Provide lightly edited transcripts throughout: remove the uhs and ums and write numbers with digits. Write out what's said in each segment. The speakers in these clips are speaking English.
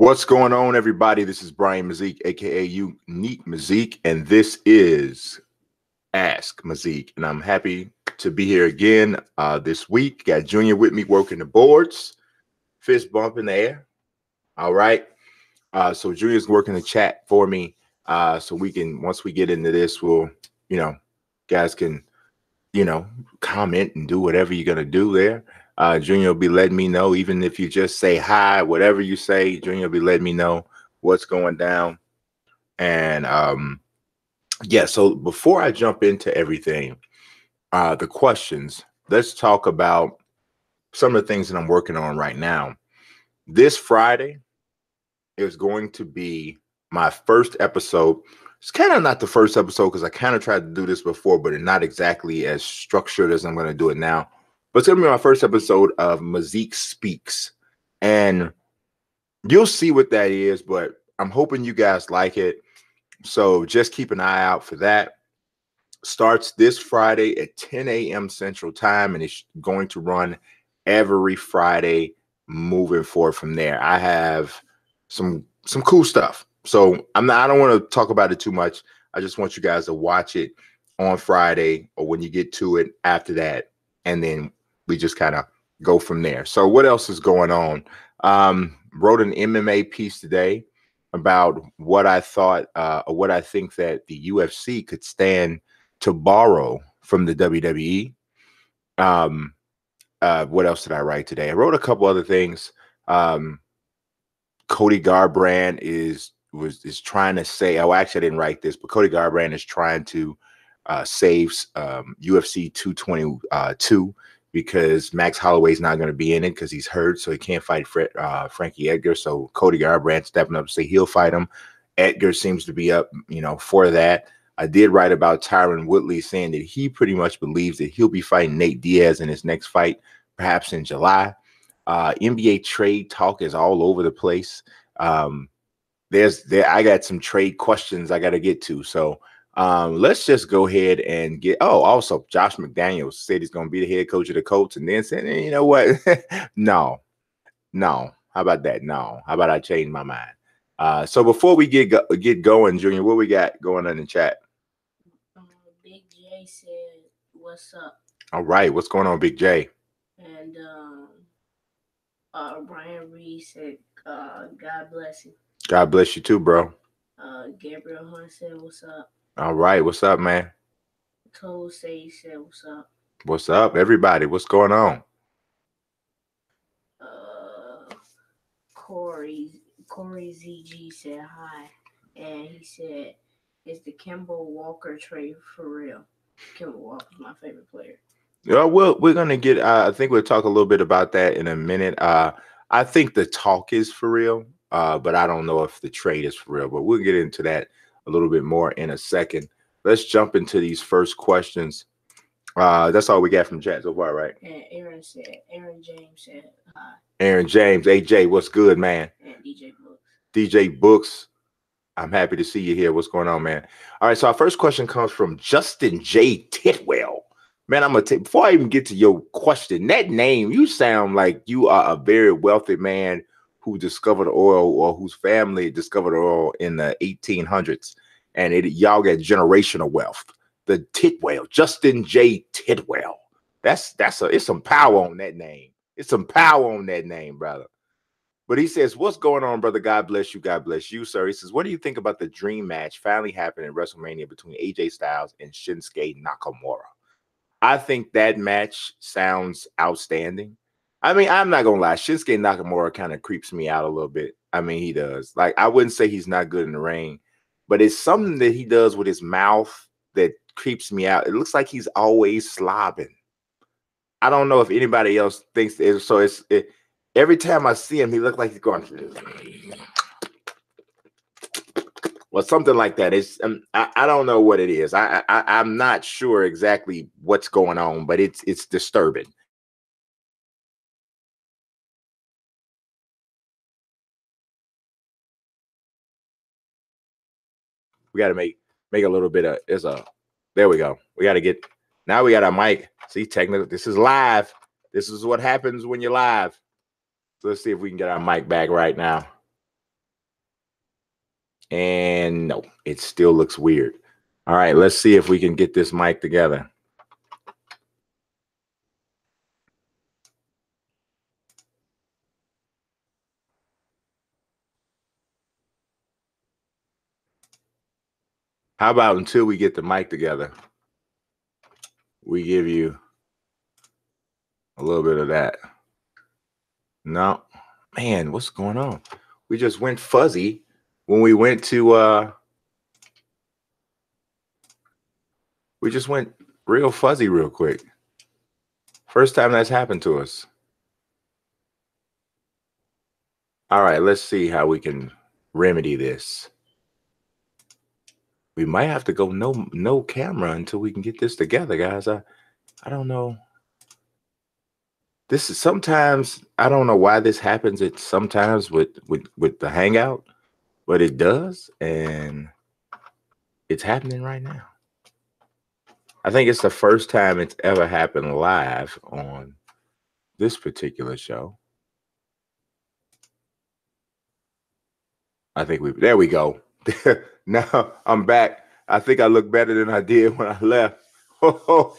What's going on, everybody? This is Brian Mazique, aka Unique Mazique, and this is Ask Mazique. And I'm happy to be here again this week. Got Junior with me working the boards, fist bump in the air. All right. So Junior's working the chat for me. So we can, once we get into this, we'll, guys can, comment and do whatever you're gonna do there. Junior will be letting me know, even if you just say hi, whatever you say, Junior will be letting me know what's going down. And yeah, so before I jump into everything, the questions, let's talk about some of the things that I'm working on right now. This Friday is going to be my first episode. It's kind of not the first episode because I kind of tried to do this before, but it's not exactly as structured as I'm going to do it now. But it's going to be my first episode of Mazique Speaks. And you'll see what that is, but I'm hoping you guys like it. So just keep an eye out for that. Starts this Friday at 10 a.m. Central Time, and it's going to run every Friday moving forward from there. I have some cool stuff. So I don't want to talk about it too much. I just want you guys to watch it on Friday or when you get to it after that. And then we just kind of go from there. So what else is going on? Wrote an MMA piece today about what I thought or what I think that the UFC could stand to borrow from the WWE. What else did I write today? I wrote a couple other things. Cody Garbrandt is trying to say, oh, actually I didn't write this, but Cody Garbrandt is trying to save UFC 222 because Max Holloway's not going to be in it because he's hurt, so he can't fight Frankie Edgar. So Cody Garbrandt stepping up to say he'll fight him. Edgar seems to be up, for that. I did write about Tyron Woodley saying that he pretty much believes that he'll be fighting Nate Diaz in his next fight, perhaps in July. NBA trade talk is all over the place. I got some trade questions I got to get to. So let's just go ahead and get. Oh, also Josh McDaniels said he's going to be the head coach of the Colts, and then said, you know what? No. How about that? No. How about I change my mind? So before we get going, Junior, what we got going on in the chat? Big J said, "What's up?" All right, what's going on, Big J? And Brian Reed said, "God bless you." God bless you too, bro. Gabriel Hunt said, "What's up?" All right, what's up, man? Cole Sage said, "What's up?" What's up, everybody? What's going on? Corey ZG said hi, and he said, "Is the Kemba Walker trade for real?" Kemba Walker's my favorite player. Yeah, well, we're gonna get. I think we'll talk a little bit about that in a minute. I think the talk is for real, but I don't know if the trade is for real. But we'll get into that a little bit more in a second. Let's jump into these first questions. That's all we got from chat so far, right? And Aaron James said hi. Aaron James, AJ, what's good, man? And DJ Books. DJ Books, I'm happy to see you here. What's going on, man? All right, so our first question comes from Justin J. Titwell. Man, I'm gonna take before I even get to your question. That name, you sound like you are a very wealthy man who discovered oil or whose family discovered oil in the 1800s, and y'all got generational wealth. The Titwell, Justin J. Titwell. It's some power on that name. It's some power on that name, brother. But he says, "What's going on, brother? God bless you. God bless you, sir." He says, "What do you think about the dream match finally happening in WrestleMania between AJ Styles and Shinsuke Nakamura?" I think that match sounds outstanding. I mean, I'm not gonna lie, Shinsuke Nakamura kind of creeps me out a little bit. I mean, he does. Like, I wouldn't say he's not good in the ring, but it's something that he does with his mouth that creeps me out. It looks like he's always slobbing. I don't know if anybody else thinks it. So every time I see him, he looks like he's going or something like that. It's I don't know what it is. I'm not sure exactly what's going on, but it's disturbing. We got to make a little bit of there we go. We got to get now we got our mic. See, technically, this is live. This is what happens when you're live. So let's see if we can get our mic back right now. And no, it still looks weird. All right, let's see if we can get this mic together. How about until we get the mic together, we give you a little bit of that. No, man, what's going on? We just went fuzzy when we went to we just went real fuzzy real quick. First time that's happened to us. All right, let's see how we can remedy this. We might have to go no camera until we can get this together, guys. I don't know. This is sometimes, I don't know why this happens. It's sometimes with the Hangout, but it does, and it's happening right now. I think it's the first time it's ever happened live on this particular show. I think there we go. Now I'm back. I think I look better than I did when I left. Oh,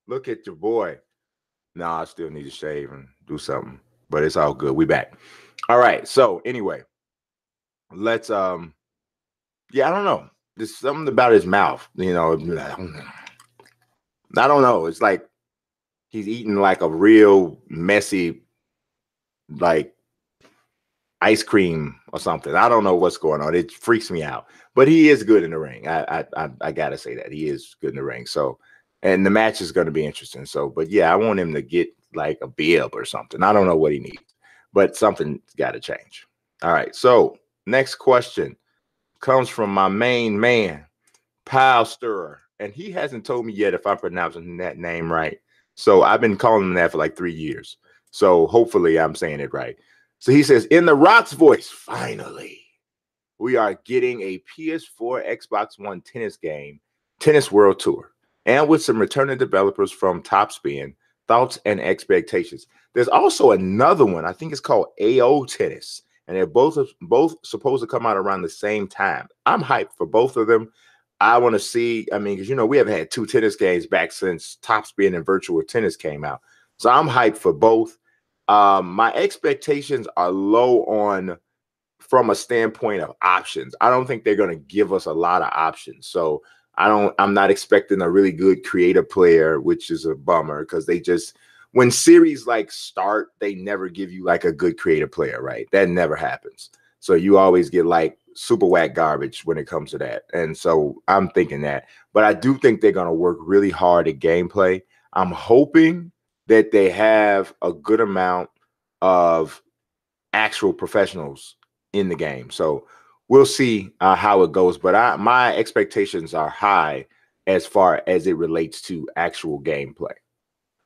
look at your boy. No, I still need to shave and do something, but it's all good. We back. All right. So anyway, let's yeah, I don't know. There's something about his mouth, you know. I don't know. It's like he's eating like a real messy, like ice cream or something. I don't know what's going on. It freaks me out. But he is good in the ring. I gotta say that he is good in the ring. So, and the match is going to be interesting. So, but yeah, I want him to get like a bib or something. I don't know what he needs, but something's got to change. All right. So, next question comes from my main man, Pile Stirrer, and he hasn't told me yet if I'm pronouncing that name right. So I've been calling him that for like 3 years. So hopefully I'm saying it right. So he says, in The Rock's voice, finally, we are getting a PS4, Xbox One tennis game, Tennis World Tour, and with some returning developers from Topspin, thoughts and expectations. There's also another one, I think it's called AO Tennis, and they're both supposed to come out around the same time. I'm hyped for both of them. I want to see, I mean, because, you know, we haven't had 2 tennis games back since Topspin and Virtual Tennis came out. So I'm hyped for both. My expectations are low on from a standpoint of options. I don't think they're going to give us a lot of options. So I'm not expecting a really good creative player, which is a bummer because they just, when series like start, they never give you like a good creative player, right? That never happens. So you always get like super whack garbage when it comes to that. And so I'm thinking that, but I do think they're going to work really hard at gameplay. I'm hoping that they have a good amount of actual professionals in the game. So we'll see how it goes. But my expectations are high as far as it relates to actual gameplay.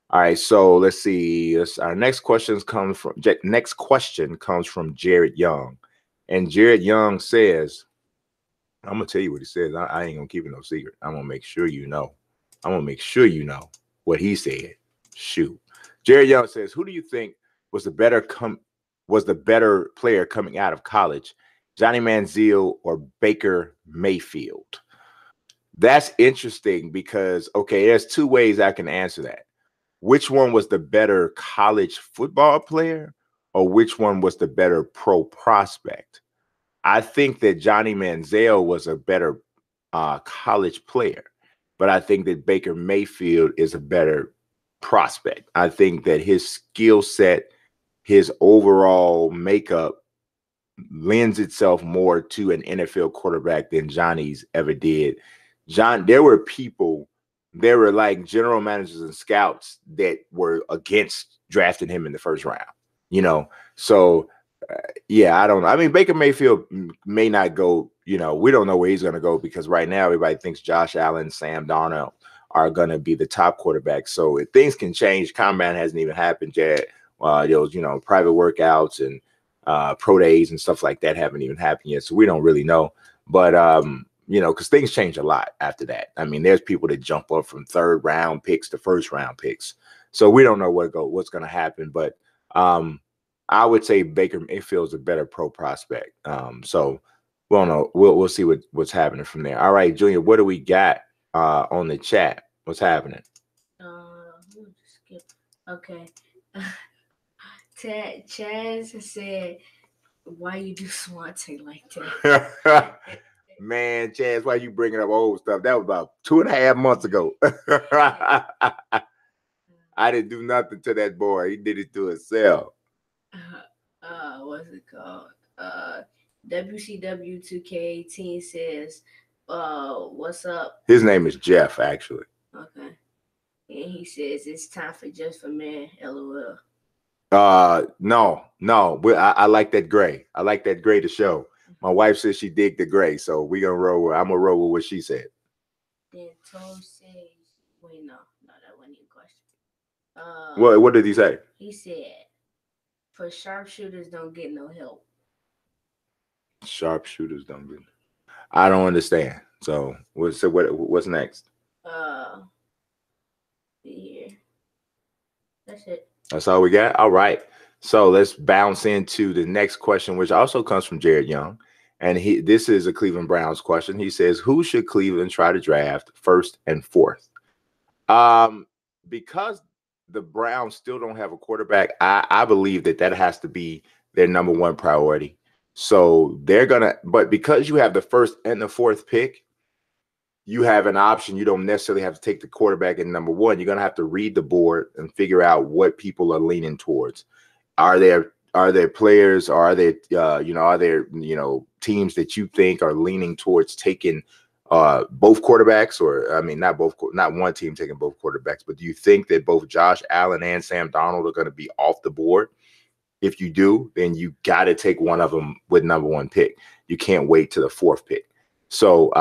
All right, so let's see. Our next question comes from Jared Young, and Jared Young says, "I'm gonna tell you what he says. I ain't gonna keep it no secret. I'm gonna make sure you know. I'm gonna make sure you know what he said." Shoot, Jared Young says, "Who do you think was the better player coming out of college, Johnny Manziel or Baker Mayfield?" That's interesting because, okay, there's 2 ways I can answer that. Which one was the better college football player or which one was the better pro prospect? I think that Johnny Manziel was a better college player, but I think that Baker Mayfield is a better prospect. I think that his skill set, his overall makeup lends itself more to an NFL quarterback than Johnny's ever did. There were like general managers and scouts that were against drafting him in the first round, you know? So yeah, I don't know. I mean, Baker Mayfield may not go, you know, we don't know where he's going to go because right now everybody thinks Josh Allen, Sam Darnold are going to be the top quarterbacks. So if things can change, combine hasn't even happened yet. Those, you know, private workouts and pro days and stuff like that haven't even happened yet. So we don't really know. But, you know, because things change a lot after that. I mean, there's people that jump up from 3rd round picks to 1st round picks. So we don't know what's going to happen. But I would say Baker Mayfield's a better pro prospect. So we don't know. We'll see what's happening from there. All right, Junior, what do we got on the chat? What's happening? Skip. Okay. Chaz said, "Why you do Swante like that?" Man, Chaz, why you bringing up old stuff? That was about 2.5 months ago. I didn't do nothing to that boy. He did it to himself. What's it called? WCW 2K18 says, what's up? His name is Jeff, actually. Okay. And he says it's time for Just for Men, LOL. No. I like that gray. I like that gray to show. My wife says she dig the gray, so I'm gonna roll with what she said. Then Tom says, wait, no, that wasn't your question. What did he say? He said, for sharpshooters don't get no help. Sharpshooters don't get. I don't understand. So what's next? Here. That's it. That's all we got. All right. So let's bounce into the next question, which also comes from Jared Young. And this is a Cleveland Browns question. He says, who should Cleveland try to draft first and fourth? Because the Browns still don't have a quarterback, I believe that has to be their number one priority. So but because you have the first and the fourth pick, you have an option. You don't necessarily have to take the quarterback in number one. You're going to have to read the board and figure out what people are leaning towards. Are there players, or are there teams that you think are leaning towards taking both quarterbacks, or I mean, not one team taking both quarterbacks, but do you think that both Josh Allen and Sam Darnold are going to be off the board? If you do, then you got to take one of them with number one pick. You can't wait to the fourth pick. So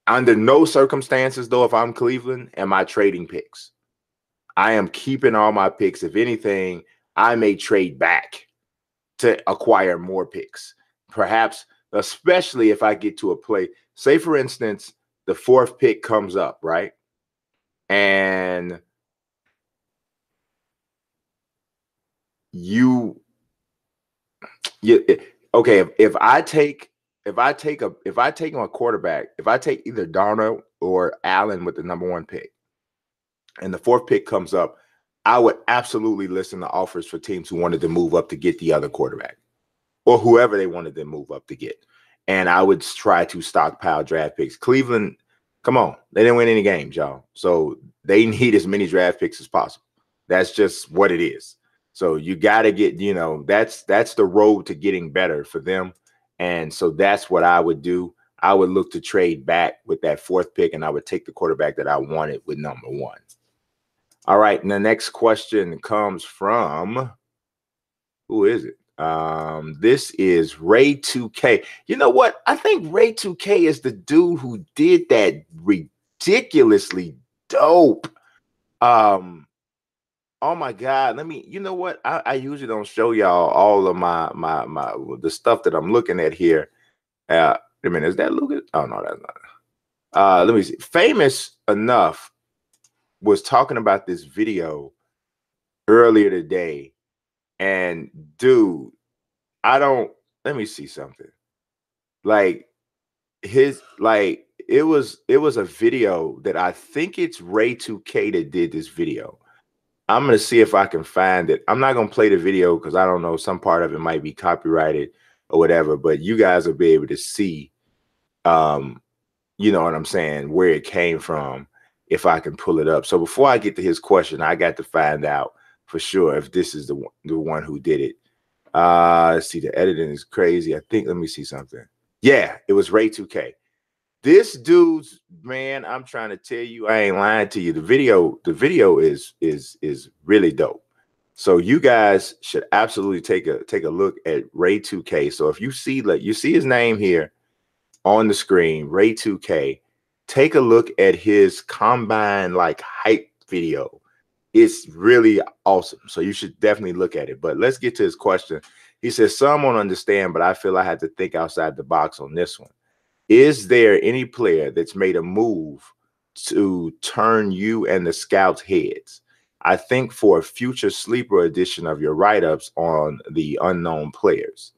under no circumstances, though, if I'm Cleveland, am I trading picks. I am keeping all my picks. If anything, I may trade back to acquire more picks. Perhaps, especially if I get to a play. Say, for instance, the fourth pick comes up, right? And okay, if I take a quarterback, if I take either Darnold or Allen with the number one pick, and the fourth pick comes up, I would absolutely listen to offers for teams who wanted to move up to get the other quarterback, or whoever they wanted to move up to get. And I would try to stockpile draft picks. Cleveland, come on, they didn't win any games, y'all. So they need as many draft picks as possible. That's just what it is. So you got to get, that's the road to getting better for them. And so that's what I would do. I would look to trade back with that fourth pick, and I would take the quarterback that I wanted with number one. All right. And the next question comes from, who is it? This is Ray 2K. You know what? I think Ray 2K is the dude who did that ridiculously dope. Oh my God. You know what? I usually don't show y'all all of the stuff that I'm looking at here. I mean, is that Lucas? Oh no, that's not. Let me see. Famous Enough was talking about this video earlier today. And dude, let me see something. It was a video that I think it's Ray 2K that did this video. I'm going to see if I can find it. I'm not going to play the video because I don't know, some part of it might be copyrighted or whatever, but you guys will be able to see, you know what I'm saying, where it came from if I can pull it up. So before I get to his question, I got to find out for sure if this is the one who did it. Let's see, the editing is crazy. I think, let me see something. Yeah, it was Ray 2K. This dude's, man, I'm trying to tell you, I ain't lying to you. The video is really dope. So you guys should absolutely take a look at Ray 2K. So if you see his name here on the screen, Ray 2K, take a look at his combine hype video. It's really awesome. So you should definitely look at it. But let's get to his question. He says, some won't understand, but I feel I had to think outside the box on this one. Is there any player that's made a move to turn you and the scouts' heads? I think for a future sleeper edition of your write-ups on the unknown players.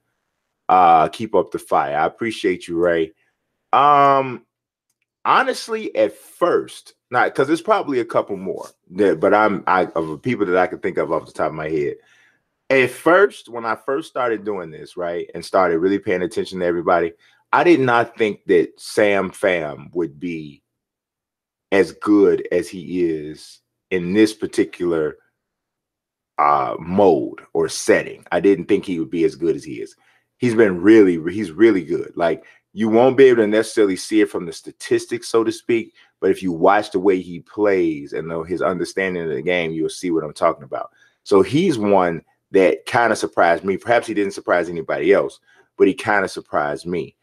Keep up the fight. I appreciate you, Ray. Honestly, at first, not because there's probably a couple more that, but I of people that I can think of off the top of my head. At first, when I first started doing this, right, and started really paying attention to everybody, I did not think that Sam Pham would be as good as he is in this particular mode or setting. I didn't think he would be as good as he is. He's really good. Like, you won't be able to necessarily see it from the statistics, so to speak, but if you watch the way he plays and his understanding of the game, you'll see what I'm talking about. So he's one that kind of surprised me. Perhaps he didn't surprise anybody else, but he kind of surprised me.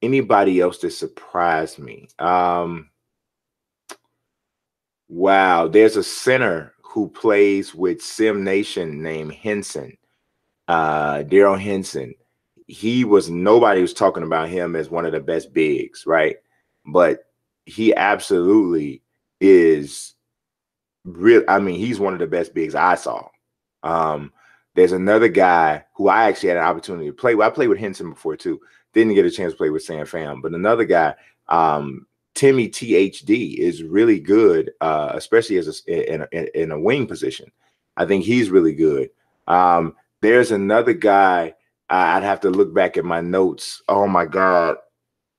Anybody else that surprised me? Wow, there's a center who plays with Sim Nation named Henson, Daryl Henson. Nobody was talking about him as one of the best bigs, right? But he absolutely is real. I mean, he's one of the best bigs I saw. There's another guy who I actually had an opportunity to play with. I played with Henson before too. Didn't get a chance to play with Sam Pham, but another guy, Timmy THD, is really good, especially as in a wing position. I think he's really good. There's another guy. I'd have to look back at my notes. Oh my God.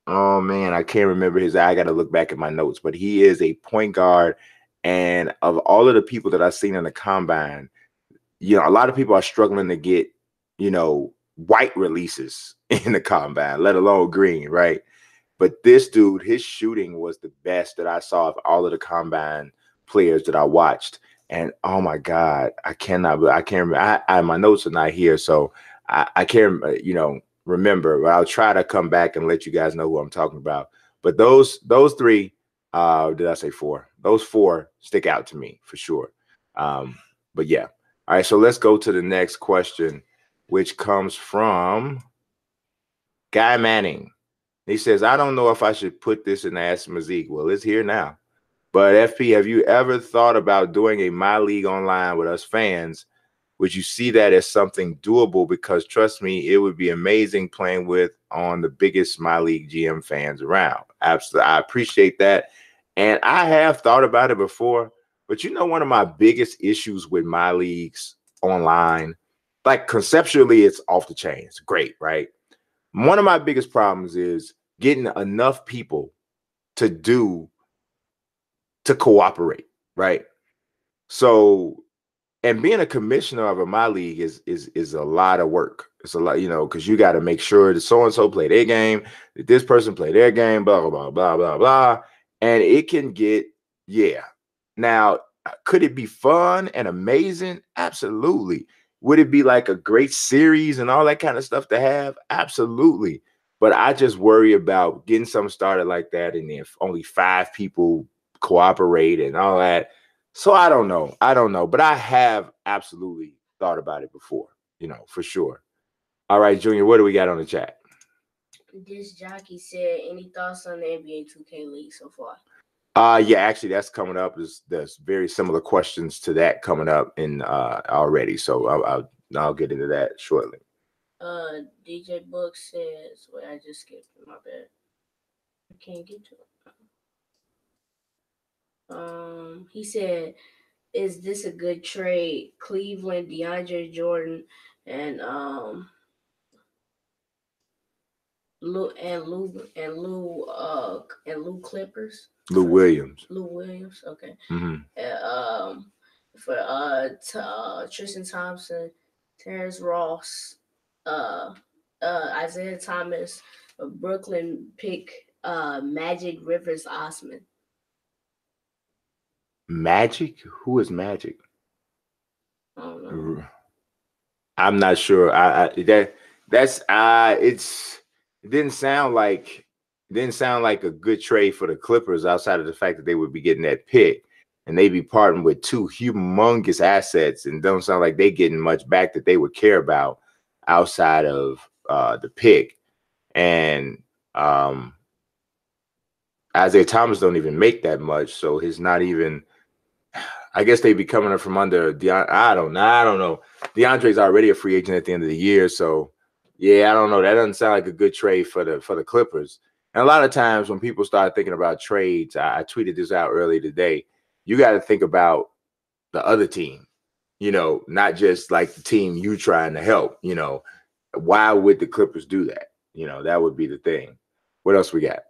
Oh man, I can't remember his. I got to look back at my notes, but he is a point guard. And of all of the people that I've seen in the combine, a lot of people are struggling to get, white releases in the combine, let alone green, right? But this dude, his shooting was the best that I saw of all of the combine players that I watched. And oh my God, I can't remember. My notes are not here, so I can't, remember. But I'll try to come back and let you guys know who I'm talking about. But those three, did I say four? Those four stick out to me for sure. But yeah. All right, so let's go to the next question, which comes from Guy Manning. He says, I don't know if I should put this in AskMazique. Well, it's here now. But FP, have you ever thought about doing a My League online with us fans? Would you see that as something doable? Because trust me, it would be amazing playing with on the biggest My League GM fans around. Absolutely. I appreciate that. And I have thought about it before. But one of my biggest issues with My Leagues online, like conceptually, it's off the chain. It's great, right? One of my biggest problems is getting enough people to cooperate, right? So, and being a commissioner of a My League is a lot of work. It's a lot, because you got to make sure that so-and-so play their game, that this person play their game, blah, blah, blah, blah, blah, blah. And it can get, yeah. Now, could it be fun and amazing? Absolutely. Would it be like a great series and all that kind of stuff to have? Absolutely. But I just worry about getting something started like that and if only 5 people cooperate and all that. So I don't know. But I have absolutely thought about it before, for sure. All right, Junior, what do we got on the chat? This jockey said, any thoughts on the NBA 2K League so far? Yeah, actually, that's coming up. There's very similar questions to that coming up in already. So I'll get into that shortly. DJ Book says, wait, I just skipped it, my bad. I can't get to it. He said, is this a good trade? Cleveland, DeAndre Jordan, and Lou Clippers. Lou Williams. Okay. Mm-hmm. For Tristan Thompson, Terrence Ross, Isaiah Thomas, a Brooklyn pick, Magic Rivers Osman. Magic? Who is Magic? I don't know. I'm not sure. It didn't sound like a good trade for the Clippers outside of the fact that they would be getting that pick and they'd be parting with 2 humongous assets and don't sound like they getting much back that they would care about outside of the pick. And Isaiah Thomas don't even make that much, so he's not even I guess they'd be coming up from under I don't know. I don't know. DeAndre's already a free agent at the end of the year, so yeah, I don't know. That doesn't sound like a good trade for the Clippers. And a lot of times when people start thinking about trades, I tweeted this out earlier today. You got to think about the other team, not just like the team you trying to help. Why would the Clippers do that? That would be the thing. What else we got?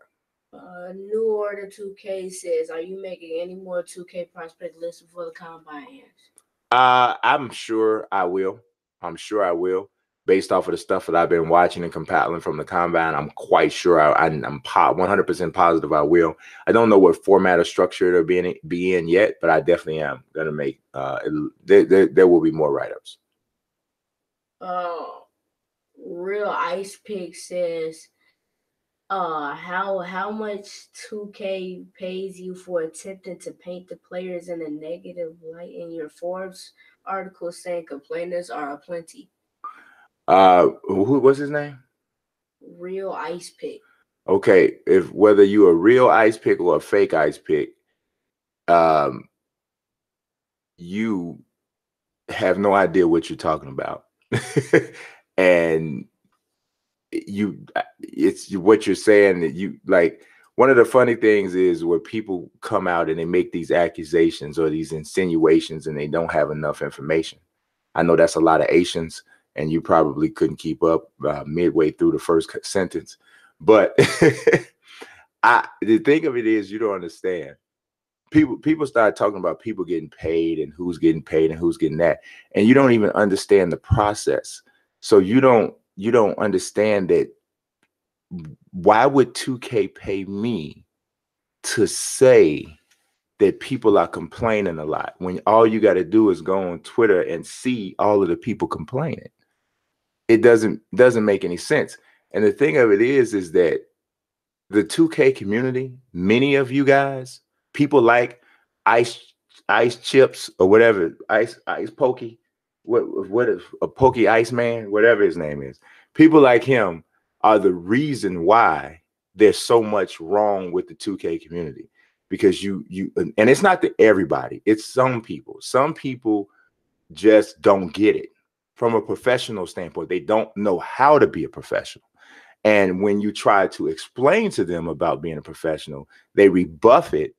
New Order 2K says, are you making any more 2K prospect lists before the combine ends? I'm sure I will. I'm sure I will. Based off of the stuff that I've been watching and compiling from the combine, I'm quite sure I'm 100% positive I will. I don't know what format or structure it'll be in yet, but I definitely am gonna make. There will be more write-ups. Real Ice Pick says, how much 2K pays you for attempting to paint the players in a negative light in your Forbes article saying complainers are aplenty? What's his name? Real Ice Pick. Okay, if whether you're a real ice pick or a fake ice pick, you have no idea what you're talking about. And it's what you're saying that you like. One of the funny things is where people come out and they make these accusations or these insinuations and they don't have enough information. I know that's a lot of Asians, and you probably couldn't keep up midway through the first sentence. But the thing of it is, you don't understand. People start talking about people getting paid and who's getting paid and who's getting that, and you don't even understand the process. So you don't understand that. Why would 2K pay me to say that people are complaining a lot when all you got to do is go on Twitter and see all of the people complaining? It doesn't make any sense. And the thing of it is that the 2K community, many of you guys, people like Ice Chips or whatever, Ice Pokey, what is a Pokey Iceman, whatever his name is. People like him are the reason why there's so much wrong with the 2K community, because you and it's not to everybody, it's some people. Some people just don't get it from a professional standpoint. They don't know how to be a professional. And when you try to explain to them about being a professional, they rebuff it,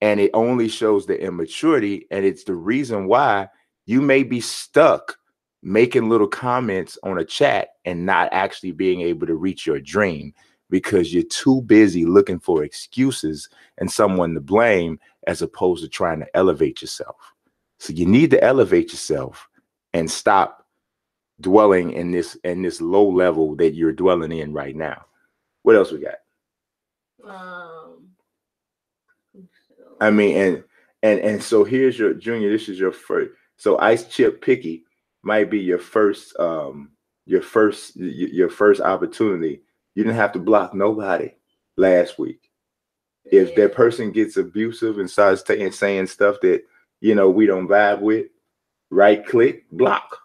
and it only shows the immaturity. And it's the reason why you may be stuck making little comments on a chat and not actually being able to reach your dream, because you're too busy looking for excuses and someone to blame as opposed to trying to elevate yourself. So you need to elevate yourself and stop dwelling in this low level that you're dwelling in right now. What else we got? I mean, and so here's your Junior. This is your first. So Ice Chip Picky might be your first opportunity. You didn't have to block nobody last week. If that person gets abusive and starts saying stuff that we don't vibe with, right click, block.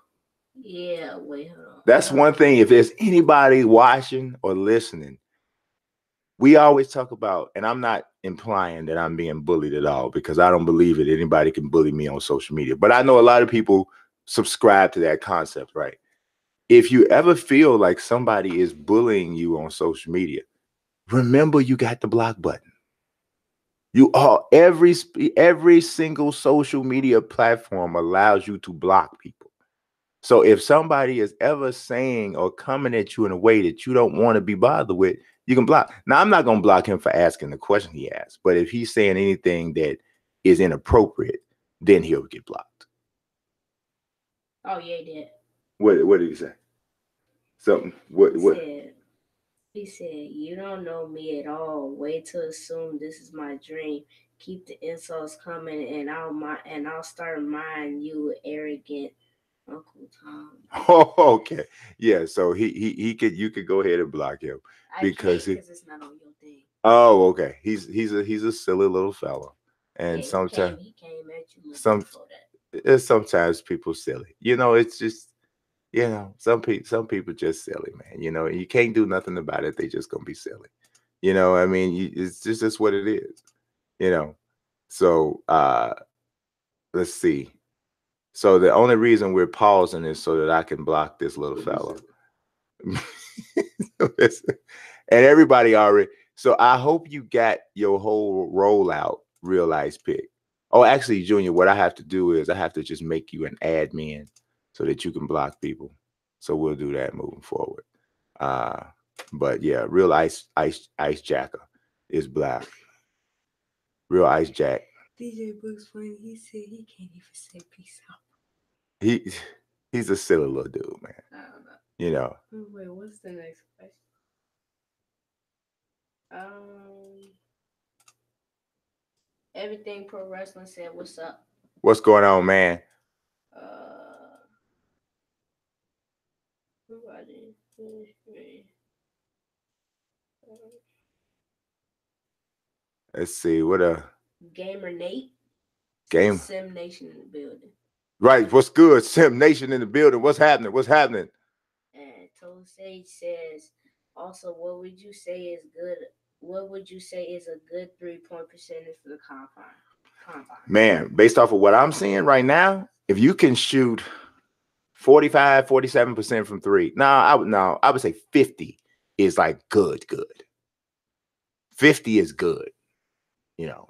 Yeah, wait, hold on. That's one thing. If there's anybody watching or listening, we always talk about, and I'm not implying that I'm being bullied at all, because I don't believe that anybody can bully me on social media. But I know a lot of people subscribe to that concept, right? If you ever feel like somebody is bullying you on social media, remember you got the block button. You are every single social media platform allows you to block people. So if somebody is ever saying or coming at you in a way that you don't want to be bothered with, you can block. Now, I'm not going to block him for asking the question he asked, but if he's saying anything that is inappropriate, then he'll get blocked. Oh, yeah, he did. What did he say? Something. What? He said, you don't know me at all. Wait to assume this is my dream. Keep the insults coming, and I'll start mine, you arrogant Uncle Tom. Oh, okay. Yeah, so you could go ahead and block him because it's not on your thing. Oh, okay. He's a silly little fella. And sometimes he came at you sometimes people silly. It's just some people just silly, man. You can't do nothing about it. They just gonna be silly. I mean, it's just what it is. So let's see. So the only reason we're pausing is so that I can block this little fella. And everybody already. So I hope you got your whole rollout Real Ice Pick. Oh, actually, Junior, what I have to do is I have to just make you an admin so that you can block people. So we'll do that moving forward. Uh, but yeah, Real Ice Jacker is black. Real Ice Jack. DJ Book's funny. He said he can't even say peace out. He he's a silly little dude, man. I don't know. You know. Wait, what's the next question? Everything Pro Wrestling said, "What's up?" What's going on, man? Let's see what a Gamer Nate. game. Sim Nation in the building. Right. What's good? Sim Nation in the building. What's happening? What's happening? And Toad Sage says, also, what would you say is good? What would you say is a good 3-point percentage for the combine? Man, based off of what I'm seeing right now, if you can shoot 45, 47% from three, I would say 50 is like good. 50 is good.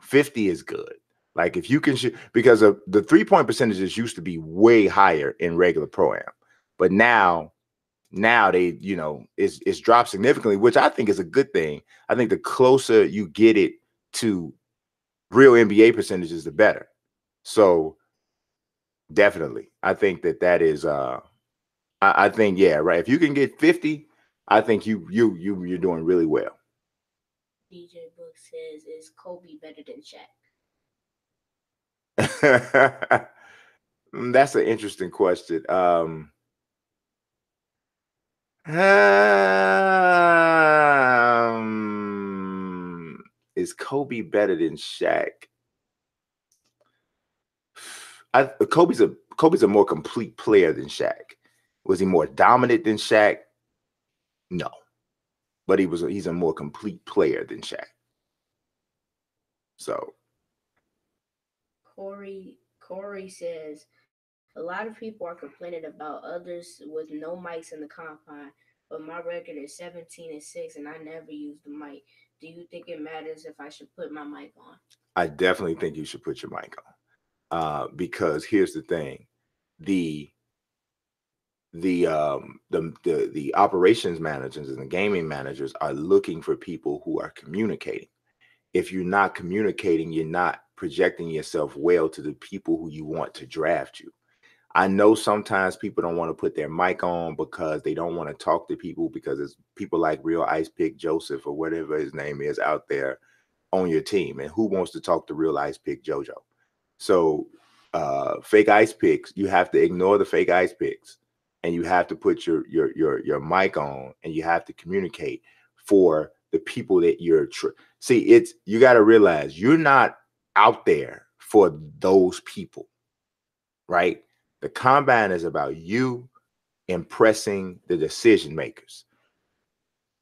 50 is good. Like if you can shoot, because of the 3-point percentages used to be way higher in regular pro-am, but now they, it's dropped significantly, which I think is a good thing. I think the closer you get it to real NBA percentages, the better. So definitely, I think that is. I think right. If you can get 50, I think you're doing really well. DJ Book says, "Is Kobe better than Shaq?" That's an interesting question. Is Kobe better than Shaq? Kobe's a more complete player than Shaq. Was he more dominant than Shaq? No, but he's a more complete player than Shaq. So Corey says, a lot of people are complaining about others with no mics in the combine, but my record is 17-6 and I never use the mic. Do you think it matters if I should put my mic on? I definitely think you should put your mic on, because here's the thing: the operations managers and the gaming managers are looking for people who are communicating. If you're not communicating, you're not projecting yourself well to the people who you want to draft you. I know sometimes people don't want to put their mic on because they don't want to talk to people, because it's people like Real Ice Pick Joseph or whatever his name is out there on your team. And who wants to talk to Real Ice Pick JoJo? So fake ice picks, you have to ignore the fake ice picks, and you have to put your mic on, and you have to communicate for the people that you're see. You got to realize you're not out there for those people, right? The combine is about you impressing the decision makers.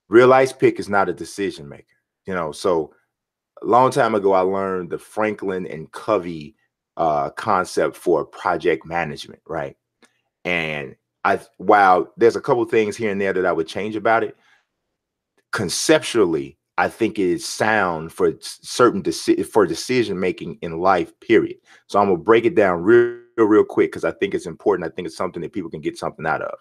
Real Ice Pick is not a decision maker, so a long time ago I learned the Franklin and Covey concept for project management, right? And while there's a couple things here and there that I would change about it, conceptually, I think it is sound for certain decision making in life, period. So I'm gonna break it down real quick because I think it's important. I think it's something that people can get something out of.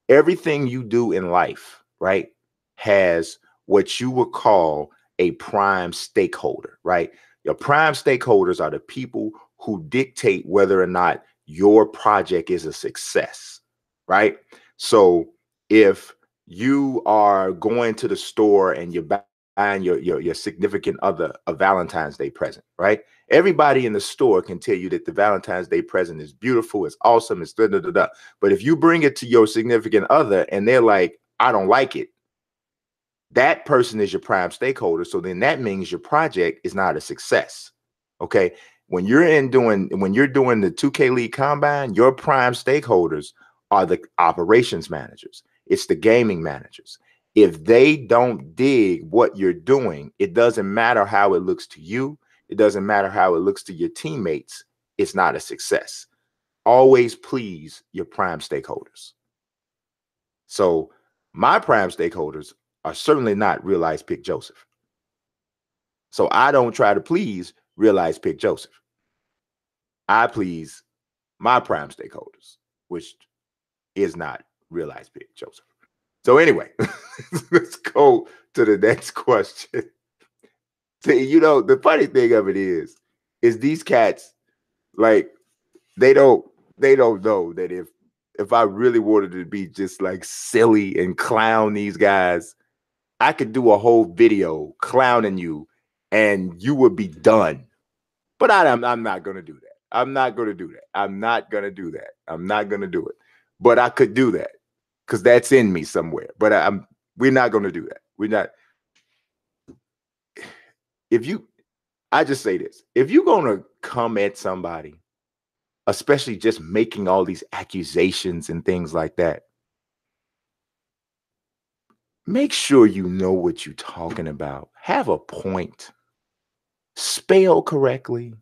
Everything you do in life, right, has what you would call a prime stakeholder, right? Your prime stakeholders are the people who dictate whether or not your project is a success, right? So if you are going to the store and you're buying your significant other a Valentine's Day present, right? Everybody in the store can tell you that the Valentine's Day present is beautiful, it's awesome, it's da da da da. But if you bring it to your significant other and they're like, I don't like it, that person is your prime stakeholder. So then that means your project is not a success. Okay. When you're doing the 2K League Combine, your prime stakeholders are the operations managers. It's the gaming managers. If they don't dig what you're doing, it doesn't matter how it looks to you. It doesn't matter how it looks to your teammates. it's not a success. Always please your prime stakeholders. So my prime stakeholders are certainly not Realize Pick Joseph. So I don't try to please Realize Pick Joseph. I please my prime stakeholders, which is not Realize Pick Joseph. So anyway, let's go to the next question. See, you know, the funny thing of it is these cats, like, they don't know that if I really wanted to be just like silly and clown these guys, I could do a whole video clowning you and you would be done. But I'm not gonna do that. I'm not gonna do that. I'm not gonna do that. I'm not gonna do it. But I could do that because that's in me somewhere. But we're not gonna do that. We're not. If you, I just say this: if you're gonna come at somebody, especially just making all these accusations and things like that, make sure you know what you're talking about. Have a point. Spell correctly.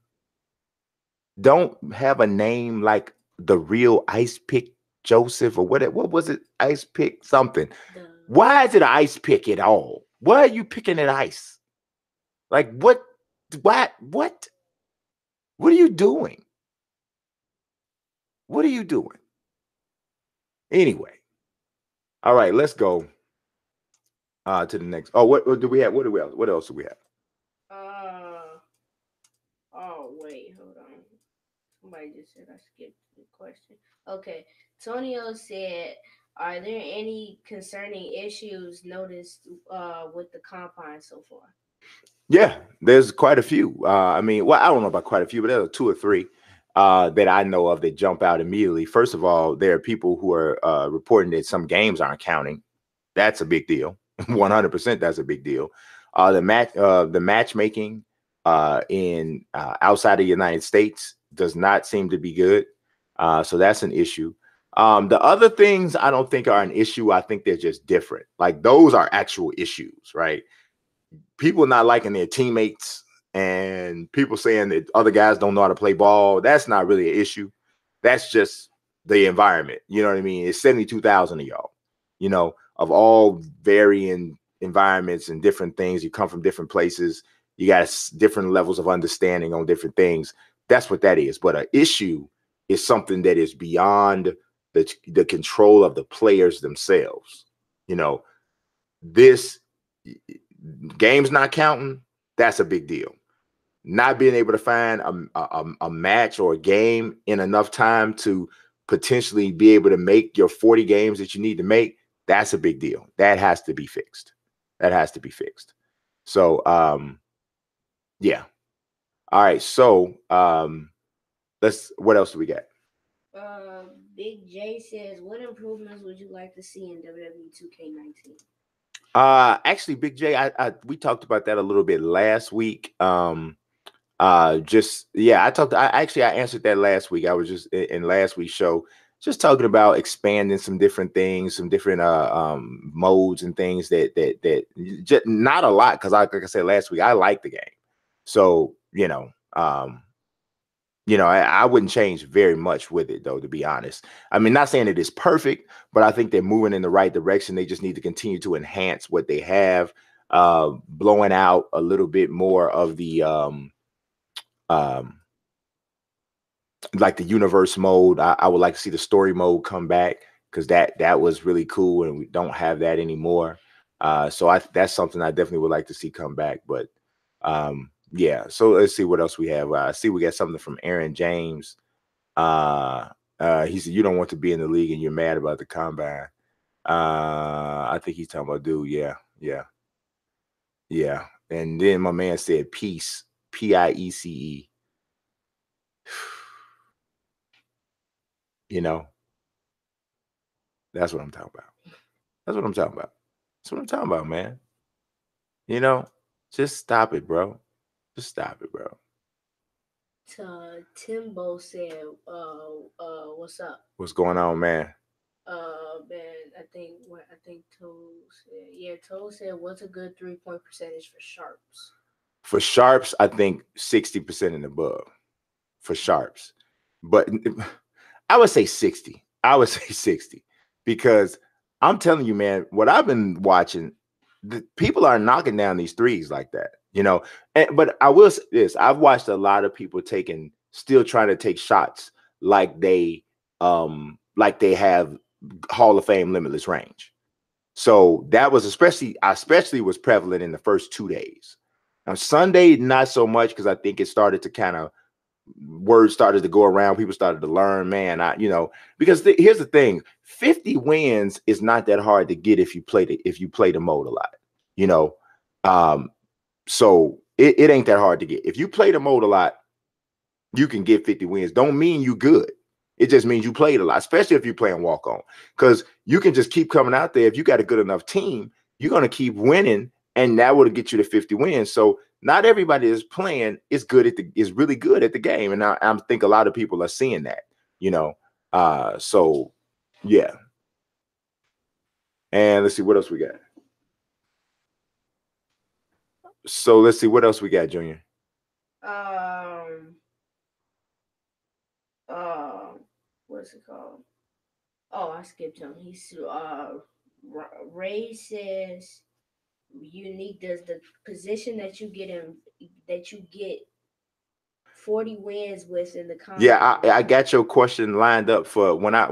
Don't have a name like the real Ice Pick Joseph or what was it? Ice Pick something. Why is it an ice pick at all? Why are you picking at ice? Like what? What are you doing? What are you doing? Anyway. All right, let's go to the next. Oh, what do we have? What else do we have? Oh wait, hold on. Somebody just said I skipped the question. Okay, Tonio said, "Are there any concerning issues noticed with the combine so far?" Yeah, there's quite a few. I mean, well, I don't know about quite a few, but there are 2 or 3 that I know of that jump out immediately. First of all, there are people who are reporting that some games aren't counting. That's a big deal. 100%, that's a big deal. The matchmaking in outside of the United States does not seem to be good. So that's an issue. The other things I don't think are an issue. I think they're just different. Like those are actual issues, right? People not liking their teammates and people saying that other guys don't know how to play ball. That's not really an issue. That's just the environment. You know what I mean? It's 72,000 of y'all, you know, of all varying environments and different things. You come from different places. You got different levels of understanding on different things. That's what that is. But an issue is something that is beyond the control of the players themselves. You know, this games not counting, that's a big deal. Not being able to find a match or a game in enough time to potentially be able to make your 40 games that you need to make, that's a big deal. That has to be fixed. That has to be fixed. So, yeah. All right. So, what else do we got? Big J says, "What improvements would you like to see in WWE 2K19?" Actually, Big J, we talked about that a little bit last week. Just yeah, I answered that last week. I was just in last week's show just talking about expanding some different things, some different modes and things that just not a lot, because like I said last week, I like the game. So I wouldn't change very much with it, though, to be honest. I mean, not saying it is perfect, but I think they're moving in the right direction. They just need to continue to enhance what they have, blowing out a little bit more of the like the universe mode. I would like to see the story mode come back, because that was really cool, and we don't have that anymore. So that's something I definitely would like to see come back. But yeah, so let's see what else we have. I see we got something from Aaron James. He said, "You don't want to be in the league and you're mad about the combine." I think he's talking about dude. Yeah. And then my man said peace, PIECE. You know, that's what I'm talking about. That's what I'm talking about. That's what I'm talking about, man. You know, just stop it, bro. Just stop it, bro. Timbo said, what's up?" What's going on, man? Man, I think Toe said, "What's a good 3-point percentage for sharps?" For sharps, I think 60% and above. for sharps, but I would say 60. I would say 60 because I'm telling you, man, what I've been watching, people are knocking down these threes like that, you know. But I will say this: I've watched a lot of people still trying to take shots like they have Hall of Fame limitless range. So that was especially was prevalent in the first 2 days. Now Sunday, not so much because I think it started to kind of word started to go around. People started to learn, man. Because here's the thing: 50 wins is not that hard to get if you play the mode a lot. You know, so it ain't that hard to get. If you play the mode a lot, you can get 50 wins. Don't mean you good. It just means you played a lot, especially if you're playing walk on, because you can just keep coming out there. If you got a good enough team, you're gonna keep winning, and that will get you to 50 wins. So not everybody is playing is really good at the game, and I think a lot of people are seeing that, you know. So yeah. And let's see what else we got. So let's see what else we got, Junior. What's it called? Oh, I skipped him. Ray says, Unique, does the position that you get 40 wins with in the combine? Yeah, I got your question lined up for when I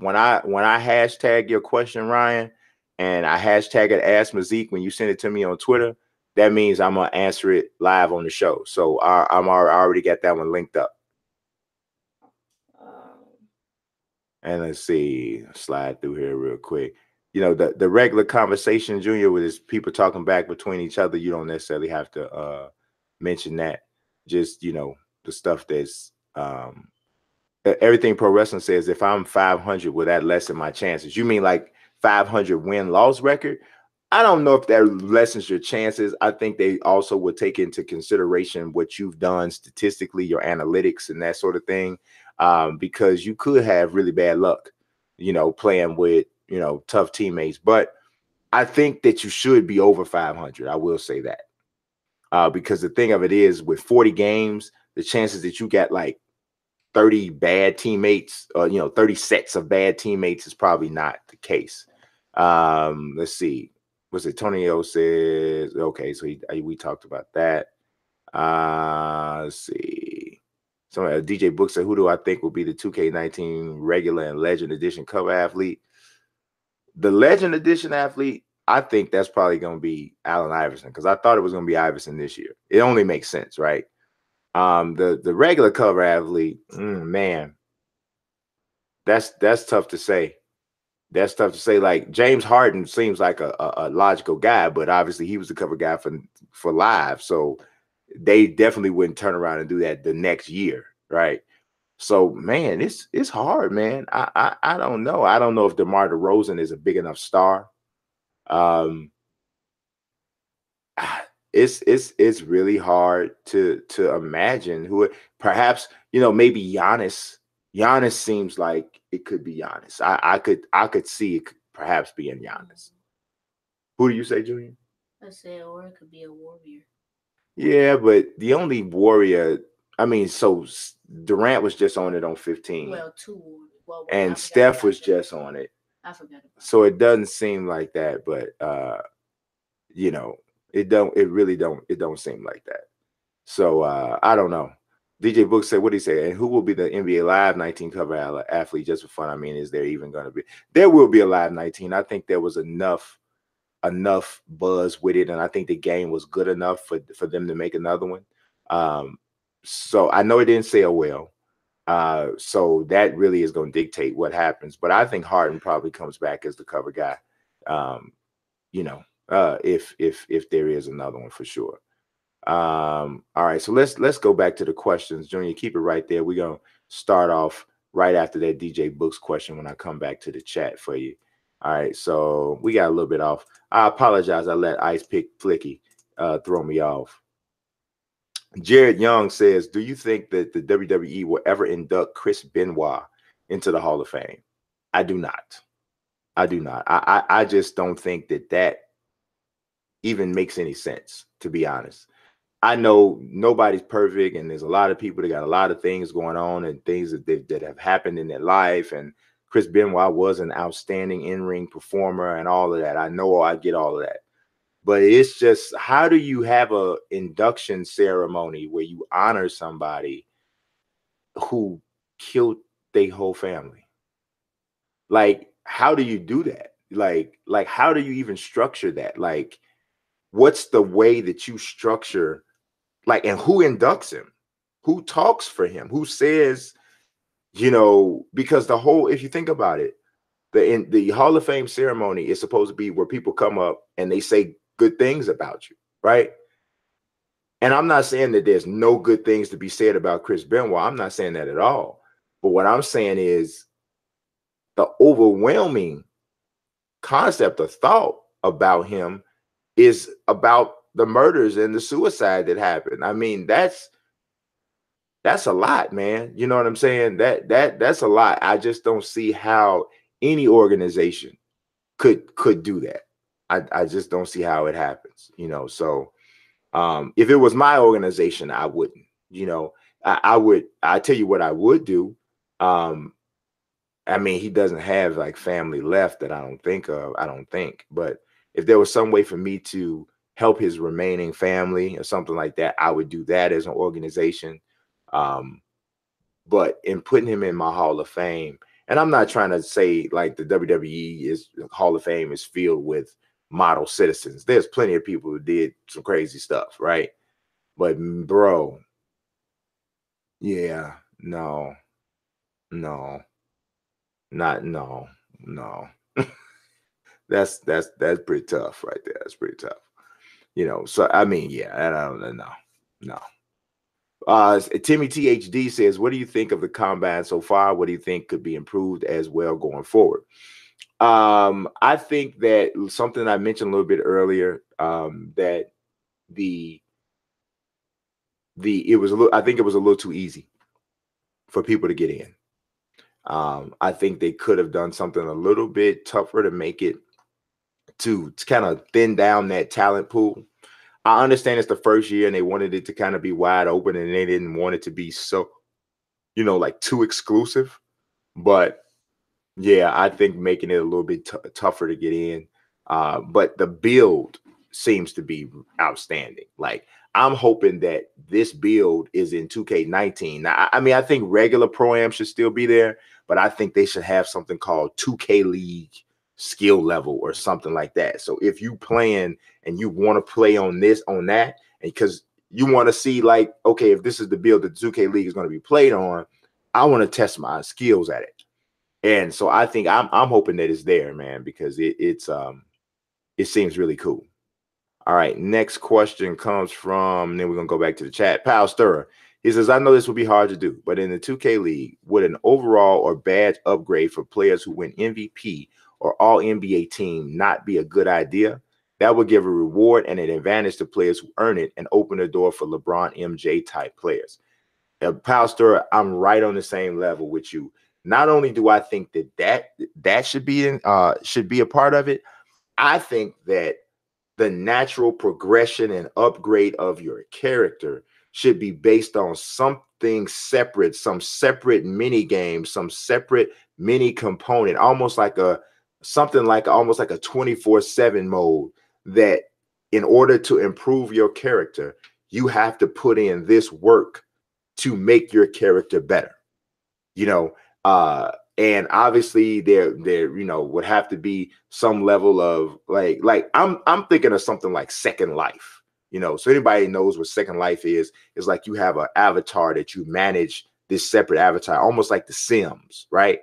hashtag your question, Ryan, and I hashtag it AskMazique when you send it to me on Twitter. That means I'm gonna answer it live on the show. So I already got that one linked up. And let's see, slide through here real quick. You know, the regular conversation, Junior, with his people talking back between each other, you don't necessarily have to mention that. Just, you know, the stuff that's everything pro wrestling says. If I'm 500, will that lessen my chances? You mean like 500 win-loss record? I don't know if that lessens your chances. I think they also would take into consideration what you've done statistically, your analytics and that sort of thing, because you could have really bad luck, you know, playing with, you know, tough teammates. But I think that you should be over 500. I will say that, because the thing of it is, with 40 games, the chances that you got like 30 bad teammates, or, you know, 30 sets of bad teammates is probably not the case. Let's see. What's it? Tonio says, okay, so we talked about that. Let's see. So DJ Book said, who do I think will be the 2K19 regular and Legend Edition cover athlete? The Legend Edition athlete, I think that's probably going to be Allen Iverson, because I thought it was going to be Iverson this year. It only makes sense, right? The regular cover athlete, man, that's tough to say. That's tough to say. Like James Harden seems like a logical guy, but obviously he was the cover guy for Live, so they definitely wouldn't turn around and do that the next year, right? So man, it's hard, man. I don't know. I don't know if DeMar DeRozan is a big enough star. It's really hard to imagine who. Perhaps, you know, maybe Giannis. Giannis seems like it could be Giannis. I could see it perhaps being Giannis. Who do you say, Junior? I said, or it could be a Warrior. Yeah, but the only Warrior, I mean, so Durant was just on it on 15. Well, two Warriors. Well, and Steph was just on it. I forgot about so it doesn't seem like that, but you know, it don't seem like that. So I don't know. DJ Book said, what did he say? And who will be the NBA Live 19 cover athlete, just for fun? I mean, is there even going to be? There will be a Live 19. I think there was enough buzz with it, and I think the game was good enough for them to make another one. So I know it didn't sell well. So that really is going to dictate what happens. But I think Harden probably comes back as the cover guy. You know, if there is another one, for sure. All right, so let's go back to the questions. Junior, keep it right there. We're gonna start off right after that DJ Books question when I come back to the chat for you. All right, so we got a little bit off. I apologize. I let Ice Pick Flicky throw me off. Jared Young says, do you think that the WWE will ever induct Chris Benoit into the Hall of Fame? I do not. I do not. I just don't think that even makes any sense, to be honest. I know nobody's perfect, and there's a lot of people that got a lot of things going on and things that have happened in their life. And Chris Benoit was an outstanding in-ring performer and all of that. I know, I get all of that. But it's just, how do you have a induction ceremony where you honor somebody who killed their whole family? Like, how do you do that? Like how do you even structure that? Like, what's the way that you structure, like, and who inducts him? Who talks for him? Who says, because the whole, if you think about it, the Hall of Fame ceremony is supposed to be where people come up and they say good things about you, right? And I'm not saying that there's no good things to be said about Chris Benoit. I'm not saying that at all. But what I'm saying is the overwhelming concept of thought about him is about the murders and the suicide that happened. I mean, that's a lot, man. You know what I'm saying? That's a lot. I just don't see how any organization could do that. I just don't see how it happens, So if it was my organization, I wouldn't, I tell you what I would do. I mean, he doesn't have like family left that I don't think. But if there was some way for me to help his remaining family or something like that, I would do that as an organization. But in putting him in my Hall of Fame, and I'm not trying to say like the WWE Hall of Fame is filled with model citizens. There's plenty of people who did some crazy stuff, right? But bro, yeah, no. That's pretty tough right there. That's pretty tough. So I mean, yeah, I don't know. No. Timmy THD says, what do you think of the combine so far? What do you think could be improved as well going forward? I think that something I mentioned a little bit earlier, that I think it was a little too easy for people to get in. I think they could have done something a little bit tougher to make it to kind of thin down that talent pool. I understand it's the first year and they wanted it to kind of be wide open and they didn't want it to be so, like too exclusive. But yeah, I think making it a little bit tougher to get in. But the build seems to be outstanding. Like, I'm hoping that this build is in 2K19. Now, I mean, I think regular Pro-Am should still be there, but I think they should have something called 2K League skill level or something like that. So if you playing and you want to play on this, on that, and because you want to see like, okay, if this is the build that the 2K League is going to be played on, I want to test my skills at it. And so I think I'm hoping that it's there, man, because it seems really cool. All right, next question comes from, then we're going to go back to the chat. Pal Stirrer. He says, I know this will be hard to do, but in the 2K League, would an overall or badge upgrade for players who win MVP or all NBA team not be a good idea? That would give a reward and an advantage to players who earn it and open the door for LeBron MJ type players. Pal Stirrer, I'm right on the same level with you. Not only do I think that should be a part of it, I think that the natural progression and upgrade of your character should be based on something separate, some separate mini game, some separate mini component, almost like almost like a 24/7 mode, that in order to improve your character, you have to put in this work to make your character better. And obviously there would have to be some level of like I'm thinking of something like Second Life. So anybody knows what Second Life is like you have an avatar that you manage, this separate avatar, almost like The Sims, right?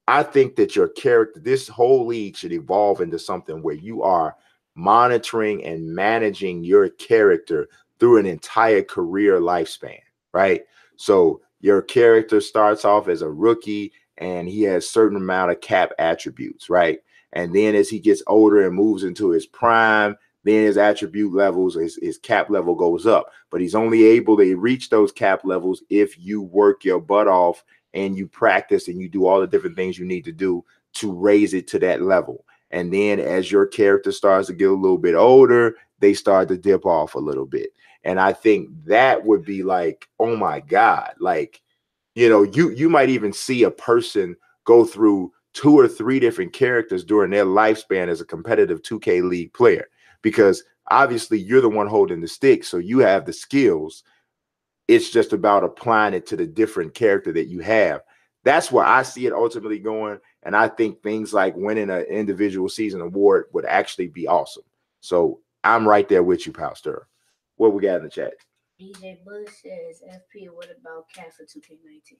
I think that your character, this whole league should evolve into something where you are monitoring and managing your character through an entire career lifespan, right? So your character starts off as a rookie and he has a certain amount of cap attributes, right? And then as he gets older and moves into his prime, then his attribute levels, his cap level goes up. But he's only able to reach those cap levels if you work your butt off and you practice and you do all the different things you need to do to raise it to that level. And then as your character starts to get a little bit older, they start to dip off a little bit. And I think that would be like, oh my God, like, you might even see a person go through 2 or 3 different characters during their lifespan as a competitive 2K League player, because obviously you're the one holding the stick, so you have the skills. It's just about applying it to the different character that you have. That's where I see it ultimately going. And I think things like winning an individual season award would actually be awesome. So I'm right there with you, Pastor. What we got in the chat? DJ Bush says, FP, what about Cat for 2K19?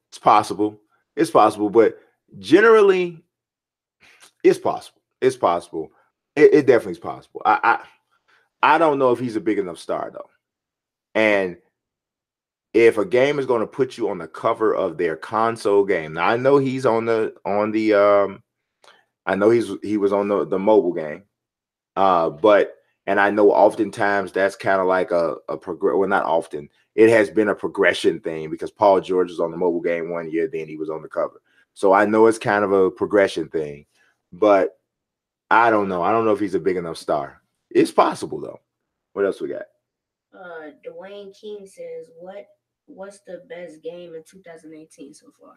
It's possible. It's possible, but generally, it's possible. It's possible. It definitely is possible. I don't know if he's a big enough star though. And if a game is going to put you on the cover of their console game, now I know he's I know he was on the mobile game, but and I know oftentimes that's kind of like a progress. Well, not often. It has been a progression thing because Paul George was on the mobile game one year, then he was on the cover. So I know it's kind of a progression thing, but I don't know. I don't know if he's a big enough star. It's possible though. What else we got? Dwayne King says, what's the best game in 2018 so far?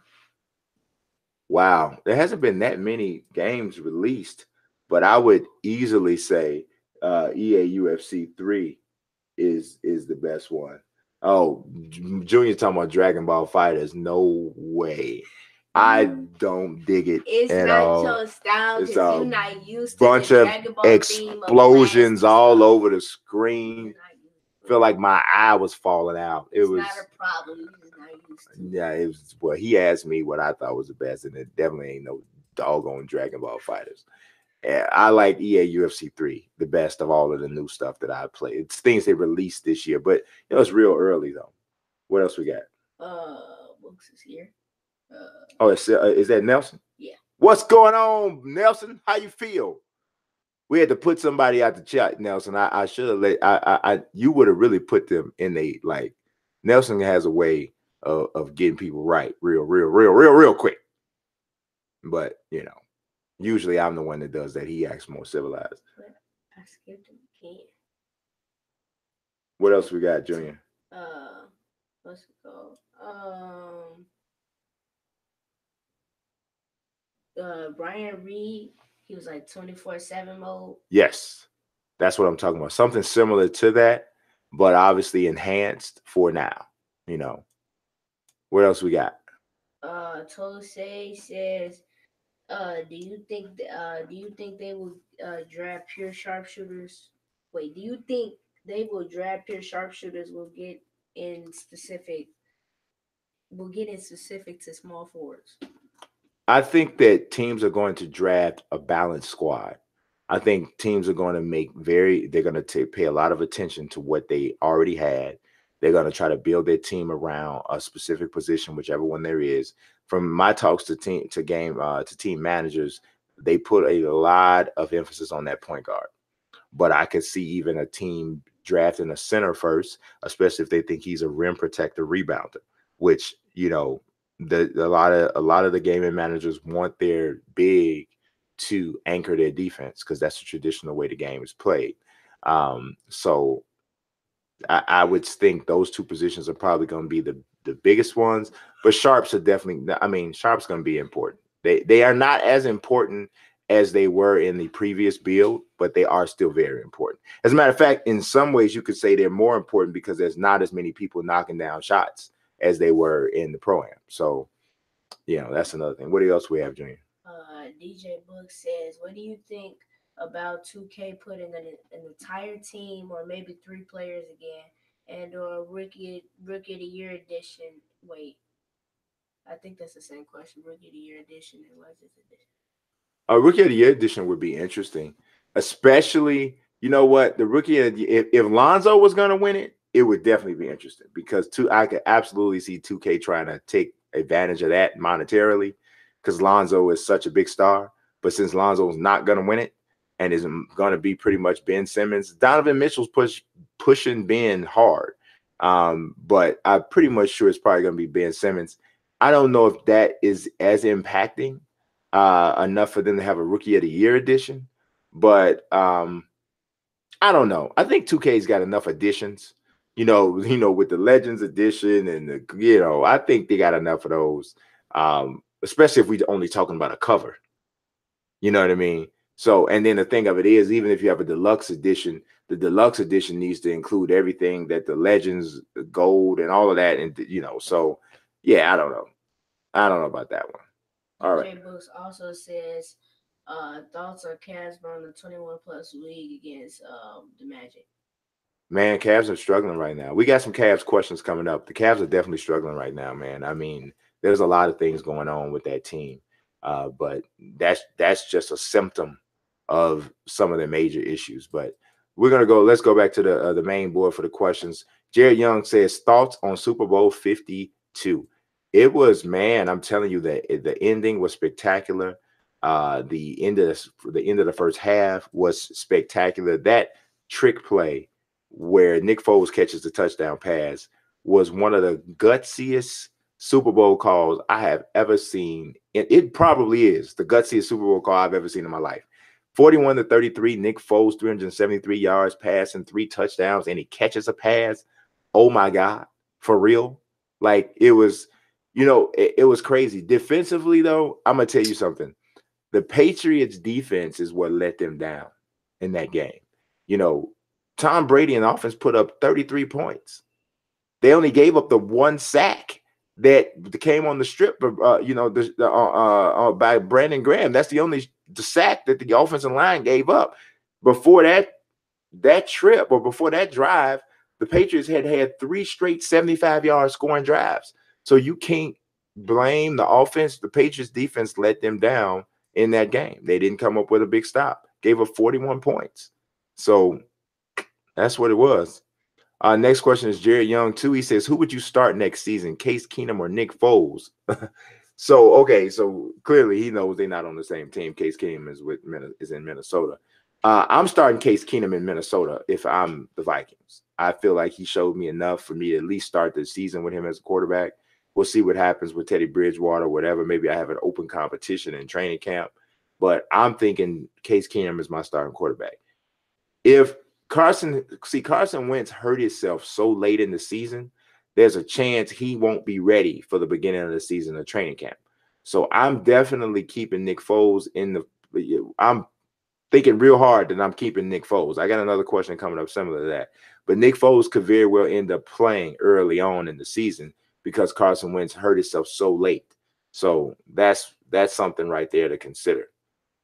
Wow, there hasn't been that many games released, but I would easily say EA UFC 3 is the best one. Oh, Junior talking about Dragon Ball Fighters. No way. I don't dig it it's at not all. Your style because you're not used to bunch the of Dragon Ball explosions all over the screen. Feel like my eye was falling out. It was not a problem. You're just not used to. Yeah, it was. Well, he asked me what I thought was the best, and it definitely ain't no doggone Dragon Ball Fighters. And I like EA UFC 3 the best of all of the new stuff that I played. It's things they released this year, but it's real early though. What else we got? Books is here. Is that Nelson? Yeah. What's going on, Nelson? How you feel? We had to put somebody out the chat, Nelson. I should have let you would have really put them in a like. Nelson has a way of getting people right real quick. But usually I'm the one that does that. He acts more civilized. But I skipped him again. What else we got, Junior? What's it called? Brian Reed, he was like 24/7 mode. Yes, that's what I'm talking about. Something similar to that, but obviously enhanced for now. What else we got? Tosei says, do you think they will draft pure sharpshooters? Wait, do you think they will draft pure sharpshooters? Will get in specific to small forwards? I think that teams are going to draft a balanced squad. I think teams are going to they're going to pay a lot of attention to what they already had. They're going to try to build their team around a specific position, whichever one there is. From my talks to team managers, they put a lot of emphasis on that point guard. But I could see even a team drafting a center first, especially if they think he's a rim protector, rebounder, which a lot of the gaming managers want their big to anchor their defense because that's the traditional way the game is played. So I would think those 2 positions are probably going to be the biggest ones, but sharps are definitely. I mean, sharps going to be important. They are not as important as they were in the previous build, but they are still very important. As a matter of fact, in some ways, you could say they're more important because there's not as many people knocking down shots as they were in the Pro-Am. So, that's another thing. What else we have, Junior? DJ Book says, what do you think about 2K putting an entire team or maybe 3 players again and or rookie of the year edition? Wait, I think that's the same question. Rookie of the year edition and Legends edition. A rookie of the year edition would be interesting, especially the rookie of the year. If Lonzo was going to win it, it would definitely be interesting because I could absolutely see 2K trying to take advantage of that monetarily because Lonzo is such a big star. But since Lonzo is not going to win it and is going to be pretty much Ben Simmons, Donovan Mitchell's pushing Ben hard. But I'm pretty much sure it's probably going to be Ben Simmons. I don't know if that is as impacting enough for them to have a Rookie of the Year edition. But I don't know. I think 2K's got enough additions. With the Legends edition and I think they got enough of those. Especially if we're only talking about a cover. You know what I mean? So, and then the thing of it is, even if you have a deluxe edition, the deluxe edition needs to include everything that the Legends, the gold, and all of that. And so yeah, I don't know. I don't know about that one. All right. J Books also says thoughts on Cavs on the 21 plus league against the Magic. Man, Cavs are struggling right now. We got some Cavs questions coming up. The Cavs are definitely struggling right now, man. I mean, there's a lot of things going on with that team, but that's just a symptom of some of the major issues. But we're gonna go. Let's go back to the main board for the questions. Jared Young says thoughts on Super Bowl 52. It was, man. I'm telling you that the ending was spectacular. The end of the first half was spectacular. That trick play where Nick Foles catches the touchdown pass was one of the gutsiest Super Bowl calls I have ever seen. It probably is the gutsiest Super Bowl call I've ever seen in my life. 41-33, Nick Foles, 373 yards, passing 3 touchdowns, and he catches a pass. Oh my God, for real? Like it was, it was crazy. Defensively, though, I'm gonna tell you something. The Patriots defense is what let them down in that game. Tom Brady and offense put up 33 points. They only gave up the 1 sack that came on the strip, by Brandon Graham. That's the sack that the offensive line gave up. Before that trip or before that drive, the Patriots had 3 straight 75-yard scoring drives. So you can't blame the offense. The Patriots defense let them down in that game. They didn't come up with a big stop. Gave up 41 points. So that's what it was. Next question is Jared Young too. He says, "Who would you start next season, Case Keenum or Nick Foles?" So clearly he knows they're not on the same team. Case Keenum is in Minnesota. I'm starting Case Keenum in Minnesota if I'm the Vikings. I feel like he showed me enough for me to at least start the season with him as a quarterback. We'll see what happens with Teddy Bridgewater, whatever. Maybe I have an open competition in training camp, but I'm thinking Case Keenum is my starting quarterback. If Carson Wentz hurt himself so late in the season, there's a chance he won't be ready for the beginning of the season of training camp. So I'm definitely keeping Nick Foles I'm thinking real hard that I'm keeping Nick Foles. I got another question coming up similar to that. But Nick Foles could very well end up playing early on in the season because Carson Wentz hurt himself so late. So that's something right there to consider.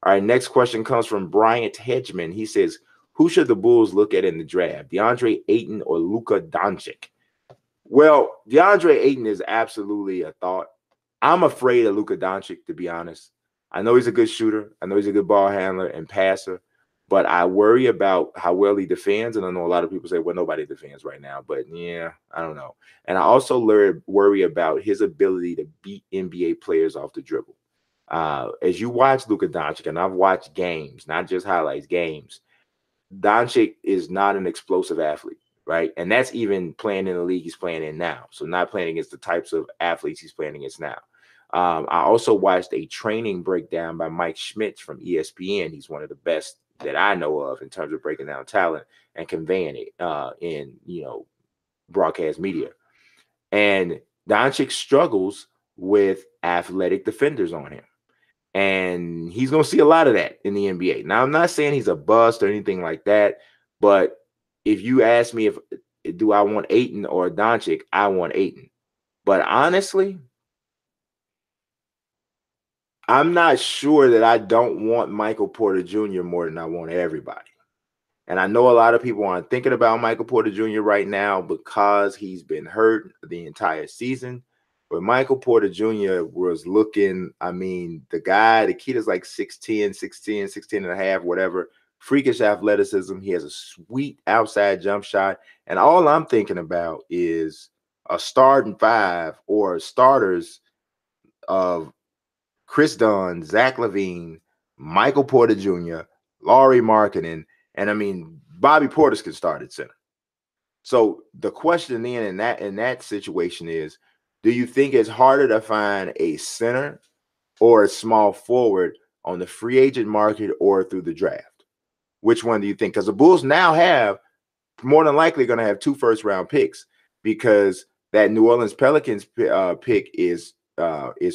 All right, next question comes from Bryant Hedgeman. He says, who should the Bulls look at in the draft, DeAndre Ayton or Luka Doncic? Well, DeAndre Ayton is absolutely a thought. I'm afraid of Luka Doncic, to be honest. I know he's a good shooter. I know he's a good ball handler and passer, but I worry about how well he defends. And I know a lot of people say, well, nobody defends right now, but yeah, I don't know. And I also worry about his ability to beat NBA players off the dribble. As you watch Luka Doncic, and I've watched games, not just highlights, games, Doncic is not an explosive athlete, right? And that's even playing in the league he's playing in now. So not playing against the types of athletes he's playing against now. I also watched a training breakdown by Mike Schmitz from ESPN. He's one of the best that I know of in terms of breaking down talent and conveying it in broadcast media. And Doncic struggles with athletic defenders on him. And he's going to see a lot of that in the NBA. Now, I'm not saying he's a bust or anything like that, but if you ask me do I want Ayton or Doncic, I want Ayton. But honestly, I'm not sure that I don't want Michael Porter Jr. more than I want everybody. And I know a lot of people aren't thinking about Michael Porter Jr. right now because he's been hurt the entire season. But Michael Porter Jr. was looking, the kid is like 6'10", 16 and a half, whatever. Freakish athleticism. He has a sweet outside jump shot. And all I'm thinking about is a starting 5 or starters of Chris Dunn, Zach LaVine, Michael Porter Jr., Lauri Markkanen, and Bobby Portis can start at center. So the question then in that situation is, do you think it's harder to find a center or a small forward on the free agent market or through the draft? Which one do you think? Because the Bulls now have more than likely going to have 2 first-round picks, because that New Orleans Pelicans pick is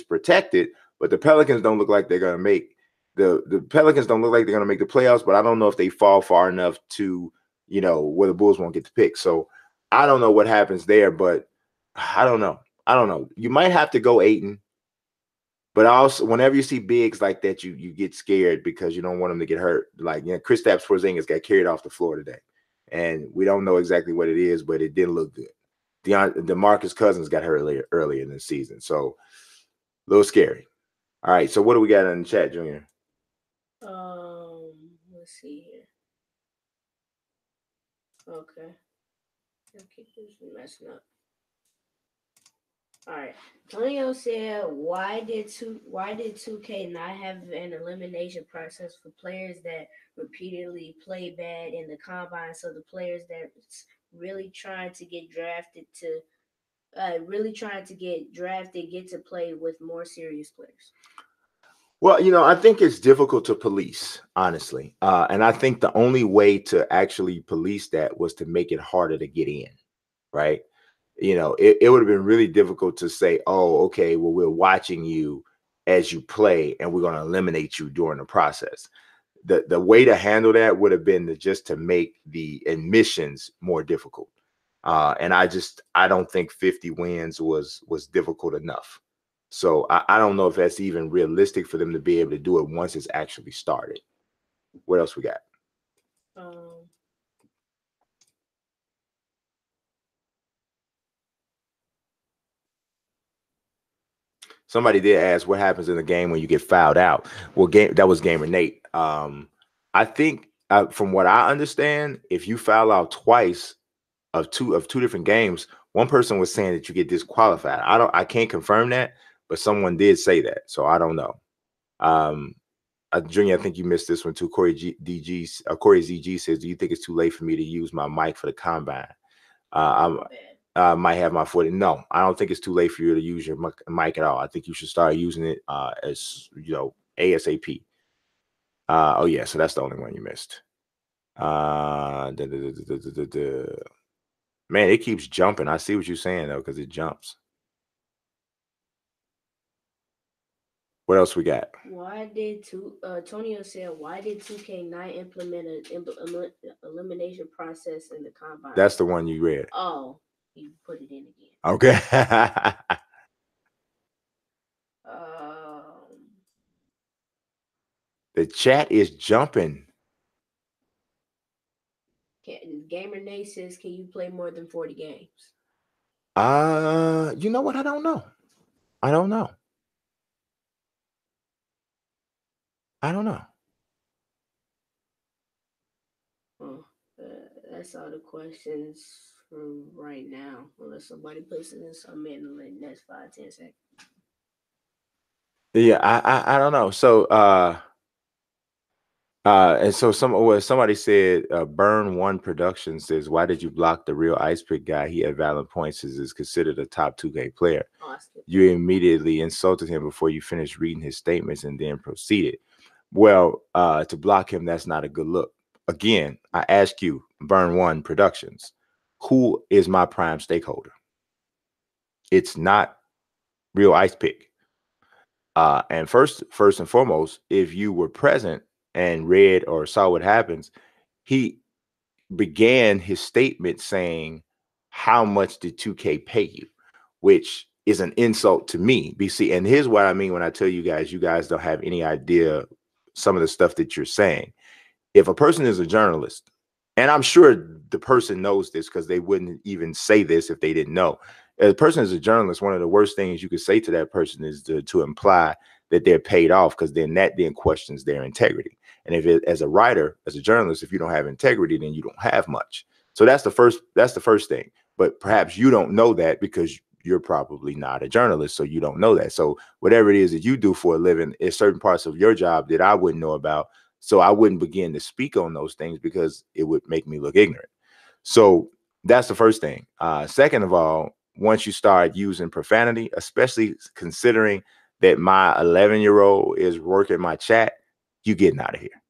protected, but the Pelicans don't look like they're going to make the Pelicans don't look like they're going to make the playoffs. But I don't know if they fall far enough to, you know, where the Bulls won't get the pick. So I don't know what happens there, but I don't know. You might have to go Ayton. But also, whenever you see bigs like that, you get scared because you don't want them to get hurt. Like, you know, Kristaps Porzingis got carried off the floor today, and we don't know exactly what it is, but it didn't look good. DeMarcus Cousins got hurt earlier in the season, so a little scary. All right, so what do we got in the chat, Junior? Let's see here. Okay, I'll keep this from messing up. All right. Tonio said, "Why did 2K not have an elimination process for players that repeatedly play bad in the combine? So the players that's really trying to get drafted get to play with more serious players." Well, you know, I think it's difficult to police, honestly, and I think the only way to actually police that was to make it harder to get in, right? You know, it would have been really difficult to say, oh, okay, well, we're watching you as you play and we're going to eliminate you during the process. The way to handle that would have been to make the admissions more difficult. And I don't think 50 wins was difficult enough. So I don't know if that's even realistic for them to be able to do it once it's actually started. What else we got? Somebody did ask what happens in the game when you get fouled out. Well, that was Gamer Nate. I think from what I understand, if you foul out twice of two different games, one person was saying that you get disqualified. I can't confirm that, but someone did say that, so I don't know. Junior, I think you missed this one too. Corey ZG says, "Do you think it's too late for me to use my mic for the combine?" I might have my foot in. No, I don't think it's too late for you to use your mic at all. I think you should start using it as, you know, ASAP. Oh yeah, so that's the only one you missed. Man, it keeps jumping. I see what you're saying though, because it jumps. What else we got? Tonio said, "Why did 2K9 implement an elimination process in the combine?" That's the one you read. Oh, you put it in again. Okay. The chat is jumping. Gamer Nate says, "Can you play more than 40 games?" You know what? I don't know. I don't know. That's all the questions from right now, unless somebody puts in something in the next 5-10 seconds. Yeah, I don't know. So and so somebody said, Burn One Production says, "Why did you block the real ice pick guy? He had valid points, is considered a top 2K player. You immediately insulted him before you finished reading his statements and then proceeded." Well, to block him, that's not a good look. Again, I ask you, Burn One Productions, who is my prime stakeholder? It's not real ice pick. And first and foremost, if you were present and read or saw what happens, he began his statement saying, "How much did 2K pay you?" Which is an insult to me. BC, and here's what I mean when I tell you guys don't have any idea some of the stuff that you're saying. If a person is a journalist, and I'm sure the person knows this because they wouldn't even say this if they didn't know. If a person is a journalist, one of the worst things you could say to that person is to imply that they're paid off, because then that questions their integrity. And as a writer, as a journalist, if you don't have integrity, then you don't have much. So that's the first thing. But perhaps you don't know that because you're probably not a journalist, so you don't know that. So whatever it is that you do for a living, is certain parts of your job that I wouldn't know about. So I wouldn't begin to speak on those things because it would make me look ignorant. So that's the first thing. Second of all, once you start using profanity, especially considering that my 11-year-old is working my chat, you getting out of here.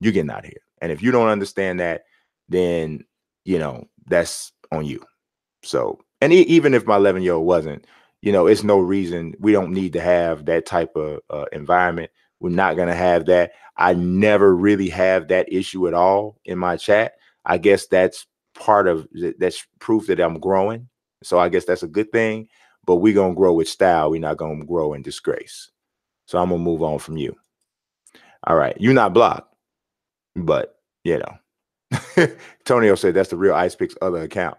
You're getting out of here. And if you don't understand that, then, that's on you. So, and even if my 11-year-old wasn't, it's no reason. We don't need to have that type of environment. We're not going to have that. I never really have that issue at all in my chat. I guess that's that's proof that I'm growing. So I guess that's a good thing, but we're going to grow with style. We're not going to grow in disgrace. So I'm going to move on from you. All right. You're not blocked, but Tonio said that's the real Ice Picks other account.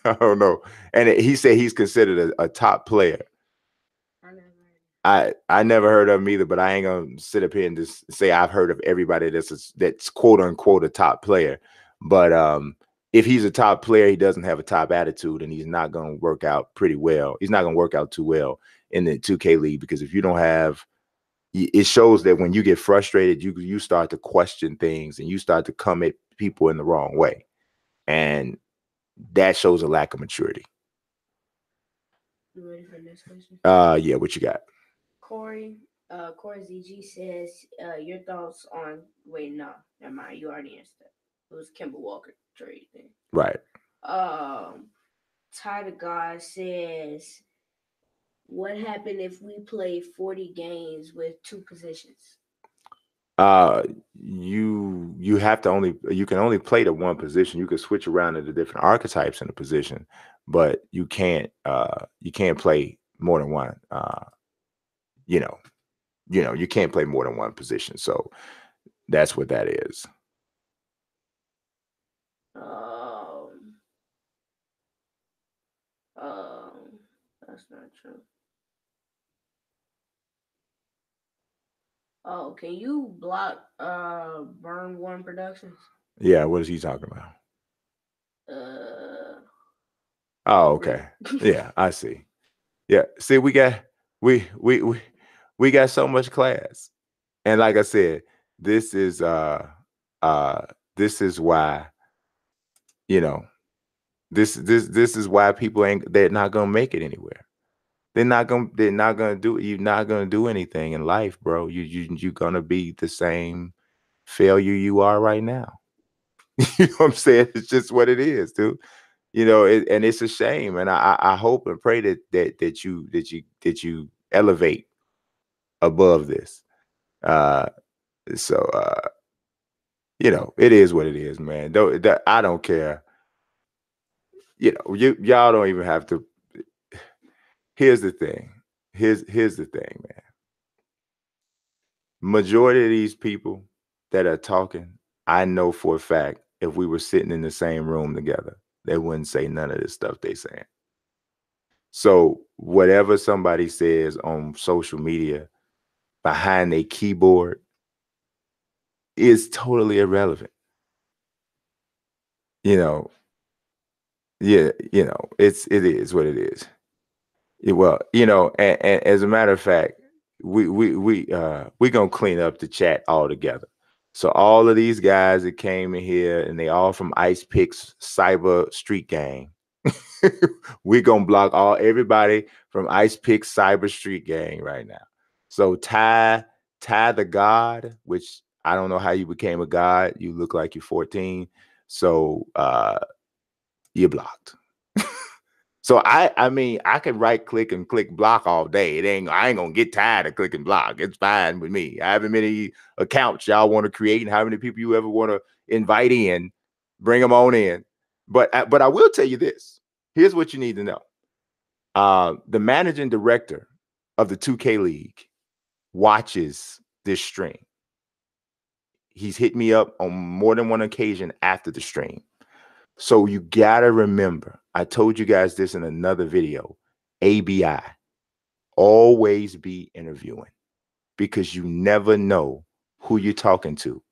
I don't know. And he said he's considered a top player. I never heard of him either, but I ain't gonna sit up here and just say I've heard of everybody that's quote unquote a top player. But if he's a top player, he doesn't have a top attitude, and he's not gonna work out pretty well. He's not gonna work out too well in the 2K league, because if you don't have, it shows that when you get frustrated, you start to question things and you start to come at people in the wrong way, and that shows a lack of maturity. You ready for the next question? Yeah, what you got? Corey ZG says, your thoughts on, wait, no, never mind, you already answered that. It was Kemba Walker trade thing. Right. Ty the God says, what happened if we play 40 games with 2 positions? You have to you can only play the one position. You can switch around to the different archetypes in the position, but you can't play more than one. You can't play more than one position. So that's what that is. That's not true. Oh, can you block Burn One Productions? Yeah, what is he talking about? Oh, okay. Yeah, I see. Yeah, see, we got so much class. And like I said, this is why, this is why people they're not gonna make it anywhere. You're not gonna do anything in life, bro. You're gonna be the same failure you are right now. You know what I'm saying? It's just what it is, dude. And it's a shame. And I hope and pray that you elevate above this. It is what it is, man. I don't care. Y'all don't even have to. Here's the thing. Here's the thing, man. Majority of these people that are talking, I know for a fact, if we were sitting in the same room together, they wouldn't say none of this stuff they saying. So whatever somebody says on social media behind a keyboard is totally irrelevant. It is what it is. Well, and as a matter of fact, we gonna clean up the chat altogether. So all of these guys that came in here, and they all from Ice Picks Cyber Street Gang. We're gonna block everybody from Ice Picks Cyber Street Gang right now. So Ty the God, which I don't know how you became a god. You look like you're 14. So you're blocked. So I mean, I can right click and click block all day. I ain't gonna get tired of clicking block. It's fine with me. However many accounts y'all want to create and how many people you ever want to invite in, bring them on in. But I will tell you this. Here's what you need to know. The managing director of the 2K League watches this stream. He's hit me up on more than one occasion after the stream. So you gotta remember, I told you guys this in another video, ABI, always be interviewing, because you never know who you're talking to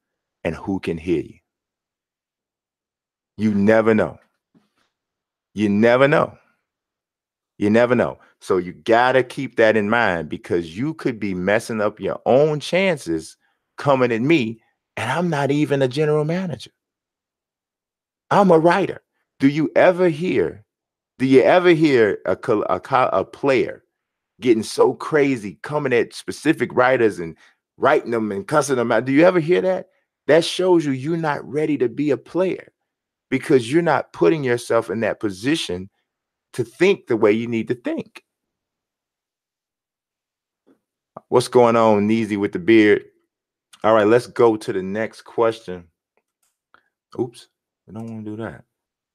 and who can hear you. You never know. You never know. You never know. So you gotta keep that in mind, because you could be messing up your own chances coming at me, and I'm not even a general manager. I'm a writer. Do you ever hear Do you ever hear a player getting so crazy, coming at specific writers and writing them and cussing them out? Do you ever hear that? That shows you're not ready to be a player because you're not putting yourself in that position to think the way you need to think. What's going on, Neezy with the beard? All right, let's go to the next question. Oops, I don't want to do that.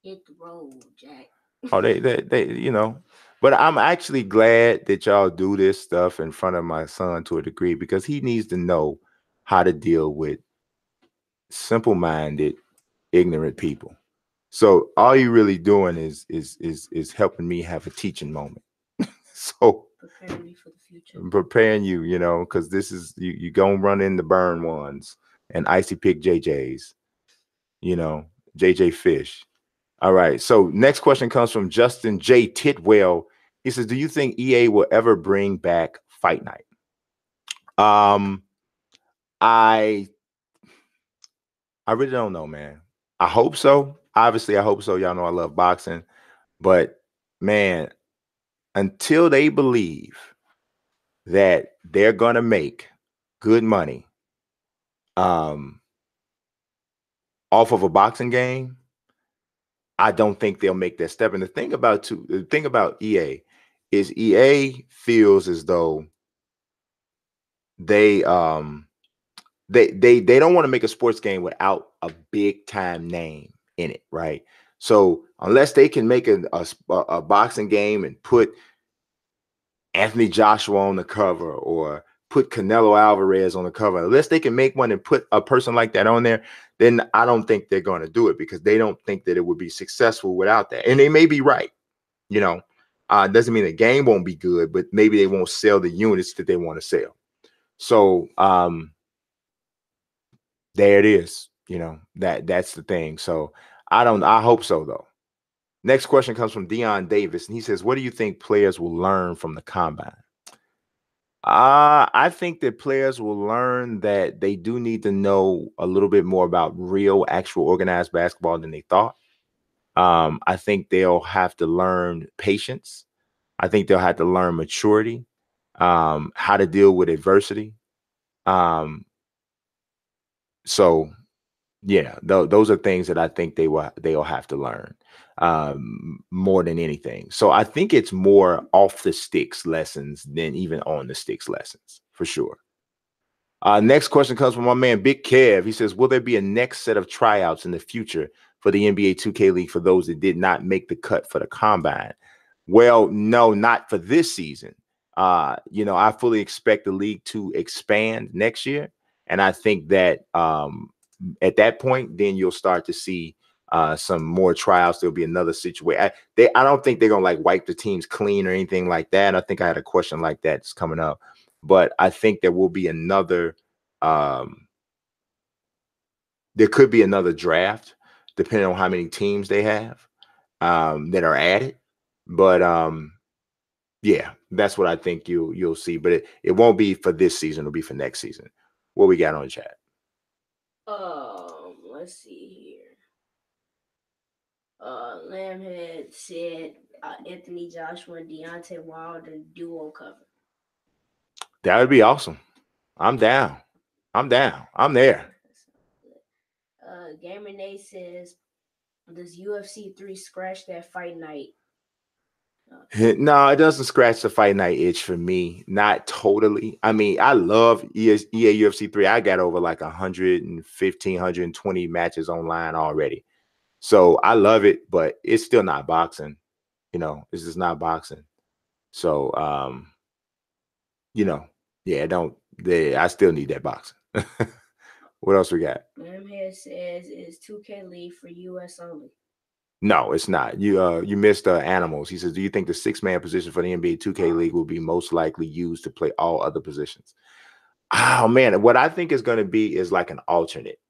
Hit the road, Jack. Oh, they, you know. But I'm actually glad that y'all do this stuff in front of my son to a degree because he needs to know how to deal with simple-minded, ignorant people. So all you really doing is helping me have a teaching moment. So preparing me for the future. I'm preparing you, because this is you gonna run in the burn ones and icy pick JJs, JJ Fish. All right. So next question comes from Justin J. Titwell. He says, "Do you think EA will ever bring back Fight Night?" I really don't know, man. I hope so. Obviously, I hope so. Y'all know I love boxing, but man, until they believe that they're gonna make good money off of a boxing game, I don't think they'll make that step. And the thing about EA is EA feels as though they don't want to make a sports game without a big time name in it, right? So unless they can make a boxing game and put Anthony Joshua on the cover or put Canelo Alvarez on the cover, unless they can make one and put a person like that on there, then I don't think they're going to do it because they don't think that it would be successful without that. And they may be right, doesn't mean the game won't be good, but maybe they won't sell the units that they want to sell. So there it is. That's the thing. So I hope so though. Next question comes from Dion Davis, and he says, "What do you think players will learn from the combine?" I think that players will learn that they do need to know a little bit more about real, actual organized basketball than they thought. I think they'll have to learn patience. I think they'll have to learn maturity, how to deal with adversity. So yeah, those are things that I think they'll have to learn more than anything. So I think it's more off the sticks lessons than even on the sticks lessons for sure. Next question comes from my man Big Kev. He says, "Will there be a next set of tryouts in the future for the NBA 2K League for those that did not make the cut for the combine?" Well, no, not for this season. I fully expect the league to expand next year, and I think that at that point, then you'll start to see some more tryouts. There'll be another situation. I don't think they're gonna like wipe the teams clean or anything like that. I think I had a question like that's coming up, but I think there will be another. There could be another draft, depending on how many teams they have that are added. But yeah, that's what I think you'll see. But it won't be for this season. It'll be for next season. What we got on the chat? Let's see here. Lambhead said Anthony Joshua and Deontay Wilder duo cover. That would be awesome. I'm down. I'm there. Gamer Nate says, "Does UFC 3 scratch that Fight Night?" No, it doesn't scratch the Fight Night itch for me. Not totally. I mean, I love EA UFC 3. I got over like 115, 120 matches online already. So I love it, but it's still not boxing. It's just not boxing. So I still need that boxing. What else we got? Here says, "Is 2K League for US only?" No, it's not. You missed Animals. He says, "Do you think the 6-man position for the NBA 2K League will be most likely used to play all other positions?" Oh man, what I think is going to be is like an alternate.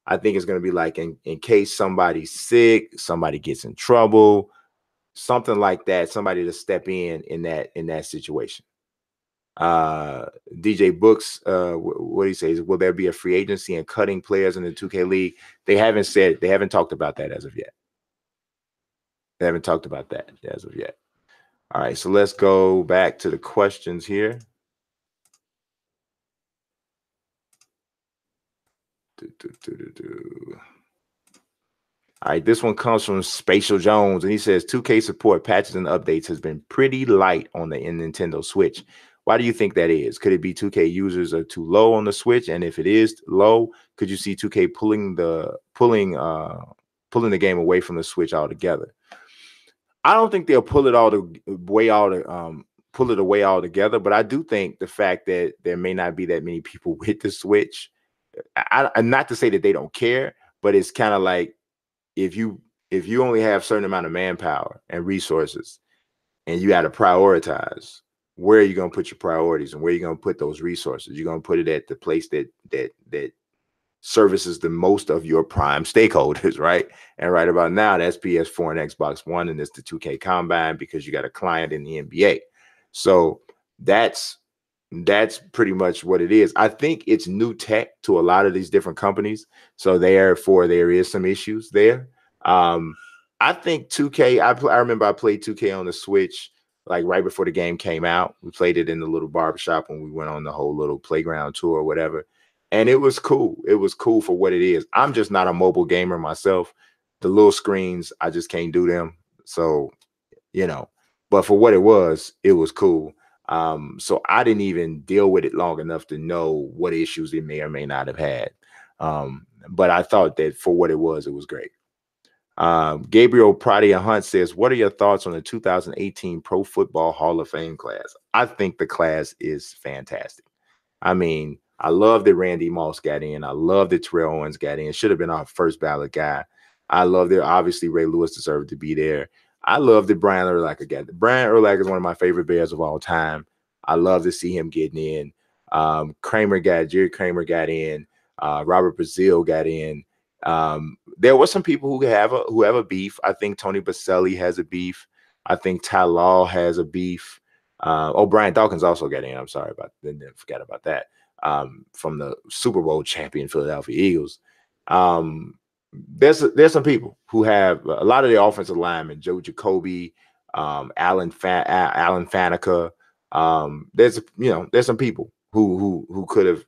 I think it's going to be like in case somebody's sick, somebody gets in trouble, something like that. Somebody to step in that situation. DJ Books, what do you say? Will there be a free agency and cutting players in the 2K League? They haven't talked about that as of yet. They haven't talked about that as of yet. All right, so let's go back to the questions here. All right, this one comes from Spatial Jones, and he says 2K support patches and updates has been pretty light on the Nintendo Switch. Why do you think that is? Could it be 2K users are too low on the Switch? And if it is low, could you see 2K pulling the game away from the Switch altogether? I don't think they'll pull it away altogether, but I do think the fact that there may not be that many people with the Switch, not to say that they don't care, but it's kind of like if you only have a certain amount of manpower and resources, and you got to prioritize, where are you going to put your priorities and where are you going to put those resources? You're going to put it at the place that services the most of your prime stakeholders, right? And right about now, that's PS4 and Xbox One, and it's the 2K Combine because you got a client in the NBA. So that's pretty much what it is. I think it's new tech to a lot of these different companies, so therefore there is some issues there. I think 2K. I remember I played 2K on the Switch like right before the game came out. We played it in the little barbershop when we went on the whole little playground tour or whatever. And it was cool. It was cool for what it is. I'm just not a mobile gamer myself. The little screens, I just can't do them. So, but for what it was cool. So I didn't even deal with it long enough to know what issues it may or may not have had. But I thought that for what it was great. Gabriel Pradia Hunt says, what are your thoughts on the 2018 Pro Football Hall of Fame class? I think the class is fantastic. I mean, I love that Randy Moss got in. I love that Terrell Owens got in. Should have been our first ballot guy. I love that obviously Ray Lewis deserved to be there. I love that Brian Urlacher got it. Brian Urlacher is one of my favorite Bears of all time. I love to see him getting in. Jerry Kramer got in. Robert Brazil got in. There were some people who have a beef. I think Tony Baselli has a beef. I think Ty Law has a beef. Brian Dawkins also got in. I'm sorry forgot about that. From the Super Bowl champion Philadelphia Eagles. There's some people who have a lot of the offensive linemen, Joe Jacoby, Alan Faneca. There's some people who could have,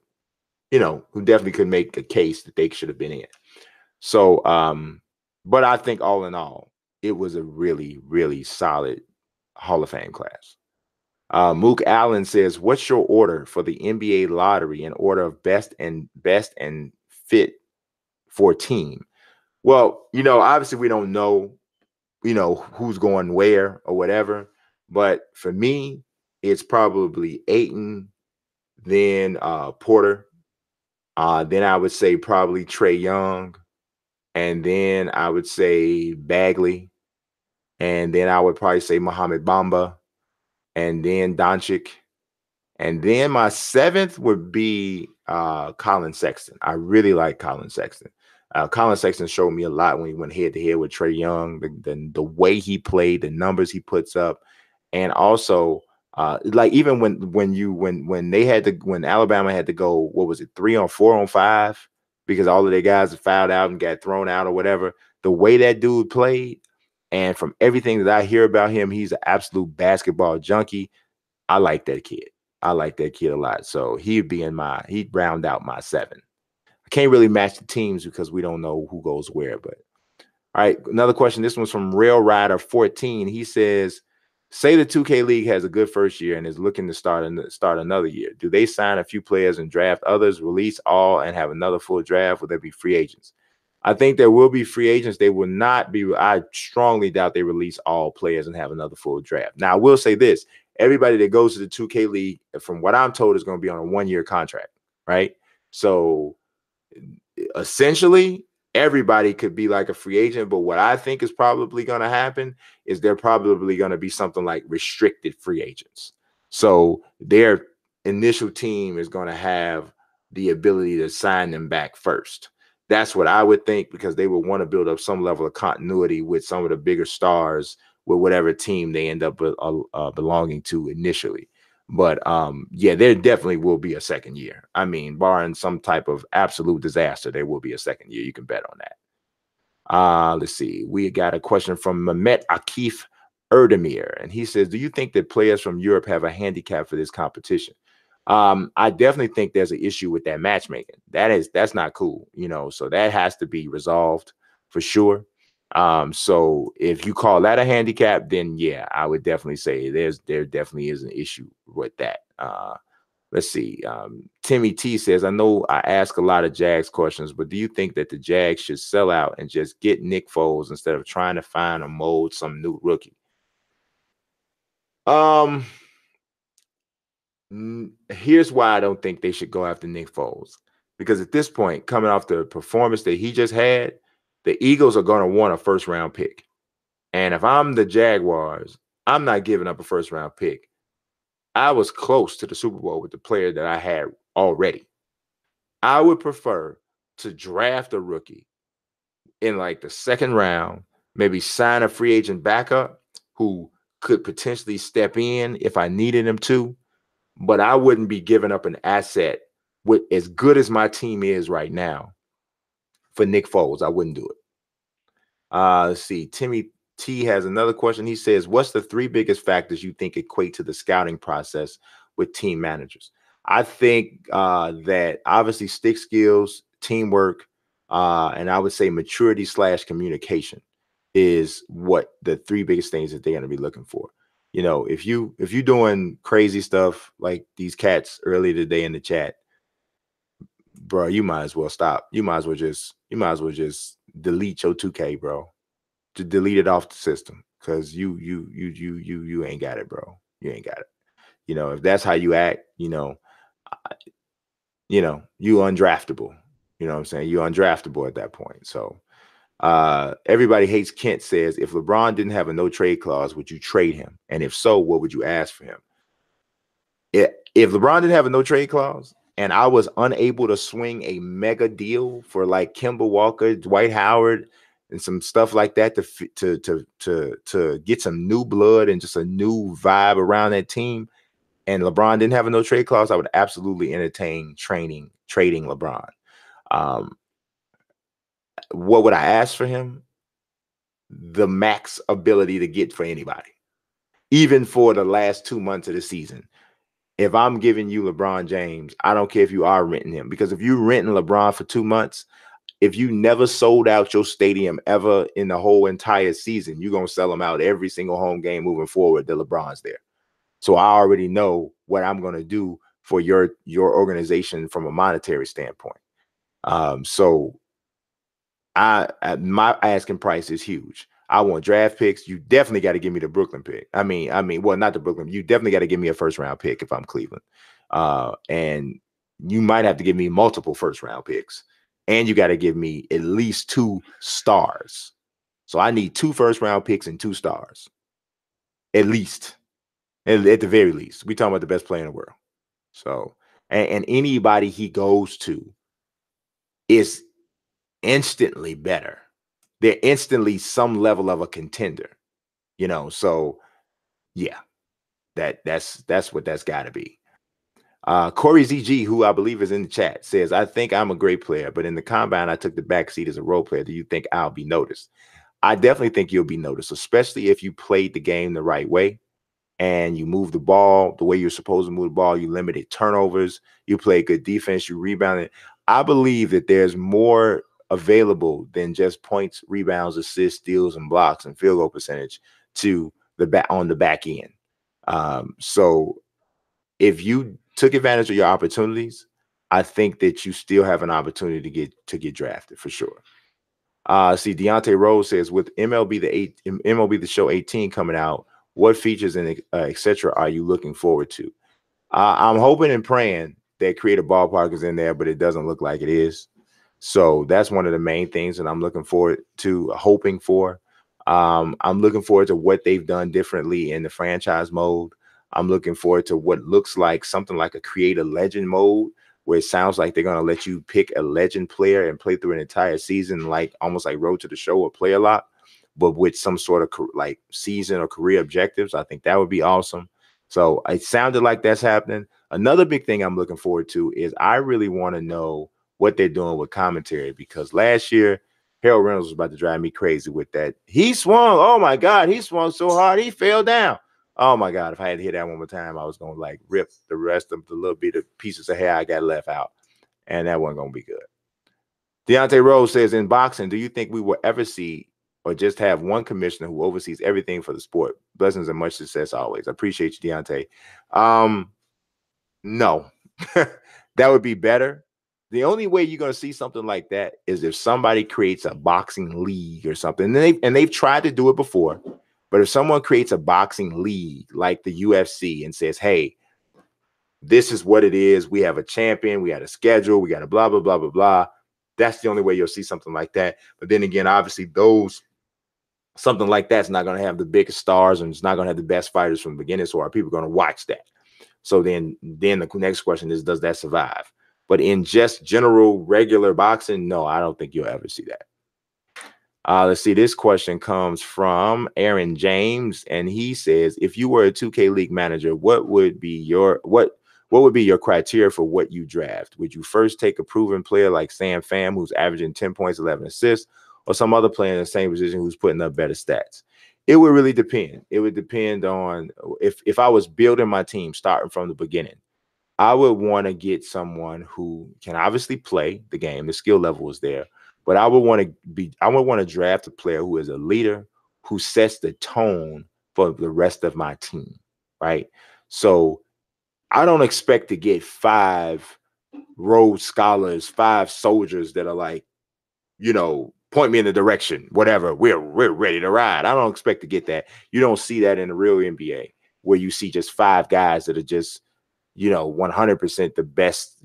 who definitely could make a case that they should have been in. So, but I think all in all, it was a really, really solid Hall of Fame class. Mook Allen says, what's your order for the NBA lottery in order of best and fit for team? Well, obviously we don't know, who's going where or whatever. But for me, it's probably Ayton, then Porter. Then I would say probably Trae Young. And then I would say Bagley. And then I would probably say Mohamed Bamba. And then Doncic. And then my seventh would be Colin Sexton. I really like Colin Sexton. Colin Sexton showed me a lot when he went head to head with Trae Young, the way he played, the numbers he puts up, and also like even when Alabama had to go, what was it, 3 on 4 on 5 because all of their guys fouled out and got thrown out or whatever. The way that dude played, and from everything that I hear about him, he's an absolute basketball junkie. I like that kid. I like that kid a lot. So he'd round out my 7. I can't really match the teams because we don't know who goes where. But all right, another question. This one's from Rail Rider 14. He says, say the 2K League has a good first year and is looking to start another year. Do they sign a few players and draft others, release all, and have another full draft? Will there be free agents? I think there will be free agents. They will not be. I strongly doubt they release all players and have another full draft. Now, I will say this. Everybody that goes to the 2K League, from what I'm told, is going to be on a 1-year contract, right? So essentially, everybody could be like a free agent. But what I think is probably going to happen is they're probably going to be something like restricted free agents. So their initial team is going to have the ability to sign them back first. That's what I would think, because they would want to build up some level of continuity with some of the bigger stars with whatever team they end up belonging to initially. But yeah, there definitely will be a second year. I mean, barring some type of absolute disaster, there will be a second year. You can bet on that. Let's see. We got a question from Mehmet Akif Erdemir, and he says, "Do you think that players from Europe have a handicap for this competition?" I definitely think there's an issue with that matchmaking. That's not cool, so that has to be resolved for sure. So if you call that a handicap, then yeah, I would definitely say there definitely is an issue with that. Let's see. Timmy T says, "I know I ask a lot of Jags questions, but do you think that the Jags should sell out and just get Nick Foles instead of trying to find or mold some new rookie?" Here's why I don't think they should go after Nick Foles. Because at this point, coming off the performance that he just had, the Eagles are going to want a first-round pick. And if I'm the Jaguars, I'm not giving up a first-round pick. I was close to the Super Bowl with the player that I had already. I would prefer to draft a rookie in like the second round, maybe sign a free agent backup who could potentially step in if I needed him to, but I wouldn't be giving up an asset with as good as my team is right now for Nick Foles. I wouldn't do it. Let's see. Timmy T has another question. He says, "What's the 3 biggest factors you think equate to the scouting process with team managers?" I think that obviously stick skills, teamwork, and I would say maturity/communication is what the 3 biggest things that they're going to be looking for. If you're doing crazy stuff like these cats earlier today in the chat, bro, you might as well stop. You might as well just delete your 2K, bro. To delete it off the system, because you ain't got it, bro. You ain't got it. If that's how you act, you undraftable. You know what I'm saying? You undraftable at that point. So everybody hates Kent says, "If LeBron didn't have a no trade clause, would you trade him? And if so, what would you ask for him?" If LeBron didn't have a no trade clause and I was unable to swing a mega deal for like Kemba Walker, Dwight Howard, and some stuff like that to get some new blood and just a new vibe around that team, and LeBron didn't have a no trade clause, I would absolutely entertain trading LeBron. What would I ask for him? The max ability to get for anybody, even for the last 2 months of the season. If I'm giving you LeBron James, I don't care if you are renting him, because if you're renting LeBron for 2 months, if you never sold out your stadium ever in the whole entire season, you're going to sell them out every single home game moving forward that LeBron's there. So I already know what I'm going to do for your organization from a monetary standpoint. So my asking price is huge. I want draft picks. You definitely got to give me the Brooklyn pick. I mean, well, not the Brooklyn. You definitely got to give me a first-round pick if I'm Cleveland. And you might have to give me multiple first-round picks. And you got to give me at least 2 stars. So I need 2 first-round picks and 2 stars. At least. At the very least. We're talking about the best player in the world. So, and anybody he goes to is instantly better. They're instantly some level of a contender, so yeah, that's what that's got to be. Corey ZG, who I believe is in the chat, says, "I think I'm a great player, but in the combine, I took the back seat as a role player. Do you think I'll be noticed?" I definitely think you'll be noticed, especially if you played the game the right way and you move the ball the way you're supposed to move the ball. You limited turnovers. You play good defense. You rebounded. I believe that there's more available than just points, rebounds, assists, steals, and blocks and field goal percentage to the back on the back end. So if you took advantage of your opportunities, I think that you still have an opportunity to get drafted for sure. See, Deontay Rose says, "With MLB the Show 18 coming out, what features and etc. are you looking forward to?" I'm hoping and praying that Creative Ballpark is in there, but it doesn't look like it is. So that's one of the main things that I'm looking forward to, hoping for. I'm looking forward to what they've done differently in the franchise mode. I'm looking forward to what looks like something like a create a legend mode, where it sounds like they're going to let you pick a legend player and play through an entire season, like almost like Road to the Show or Play a Lot, but with some sort of like season or career objectives. I think that would be awesome. So it sounded like that's happening. Another big thing I'm looking forward to is I really want to know what they're doing with commentary, because last year Harold Reynolds was about to drive me crazy with that. He swung. Oh my God, he swung so hard he fell down. Oh my God, if I had to hit that one more time, I was gonna like rip the rest of the little bit of pieces of hair I got left out, and that wasn't gonna be good. Deontay Rose says, in boxing, do you think we will ever see or just have one commissioner who oversees everything for the sport? Blessings and much success always. I appreciate you, Deontay. No, that would be better. The only way you're going to see something like that is if somebody creates a boxing league or something. And they've tried to do it before. But if someone creates a boxing league like the UFC and says, hey, this is what it is. We have a champion. We got a schedule. We got a blah, blah, blah, blah, blah. That's the only way you'll see something like that. But then again, obviously, something like that's not going to have the biggest stars and it's not going to have the best fighters from the beginning. So are people going to watch that? So then the next question is, does that survive? But in just general, regular boxing, no, I don't think you'll ever see that. Let's see. This question comes from Aaron James, and he says, if you were a 2K League manager, what would be your criteria for what you draft? Would you first take a proven player like Sam Pham, who's averaging 10 points, 11 assists, or some other player in the same position who's putting up better stats? It would really depend. It would depend on if I was building my team starting from the beginning. I would want to get someone who can obviously play the game. The skill level is there, but I would want to draft a player who is a leader, who sets the tone for the rest of my team, right? So I don't expect to get 5 Rhodes Scholars, 5 soldiers that are like, point me in the direction, whatever, we're ready to ride. I don't expect to get that. You don't see that in the real NBA where you see just 5 guys that are just, 100% the best,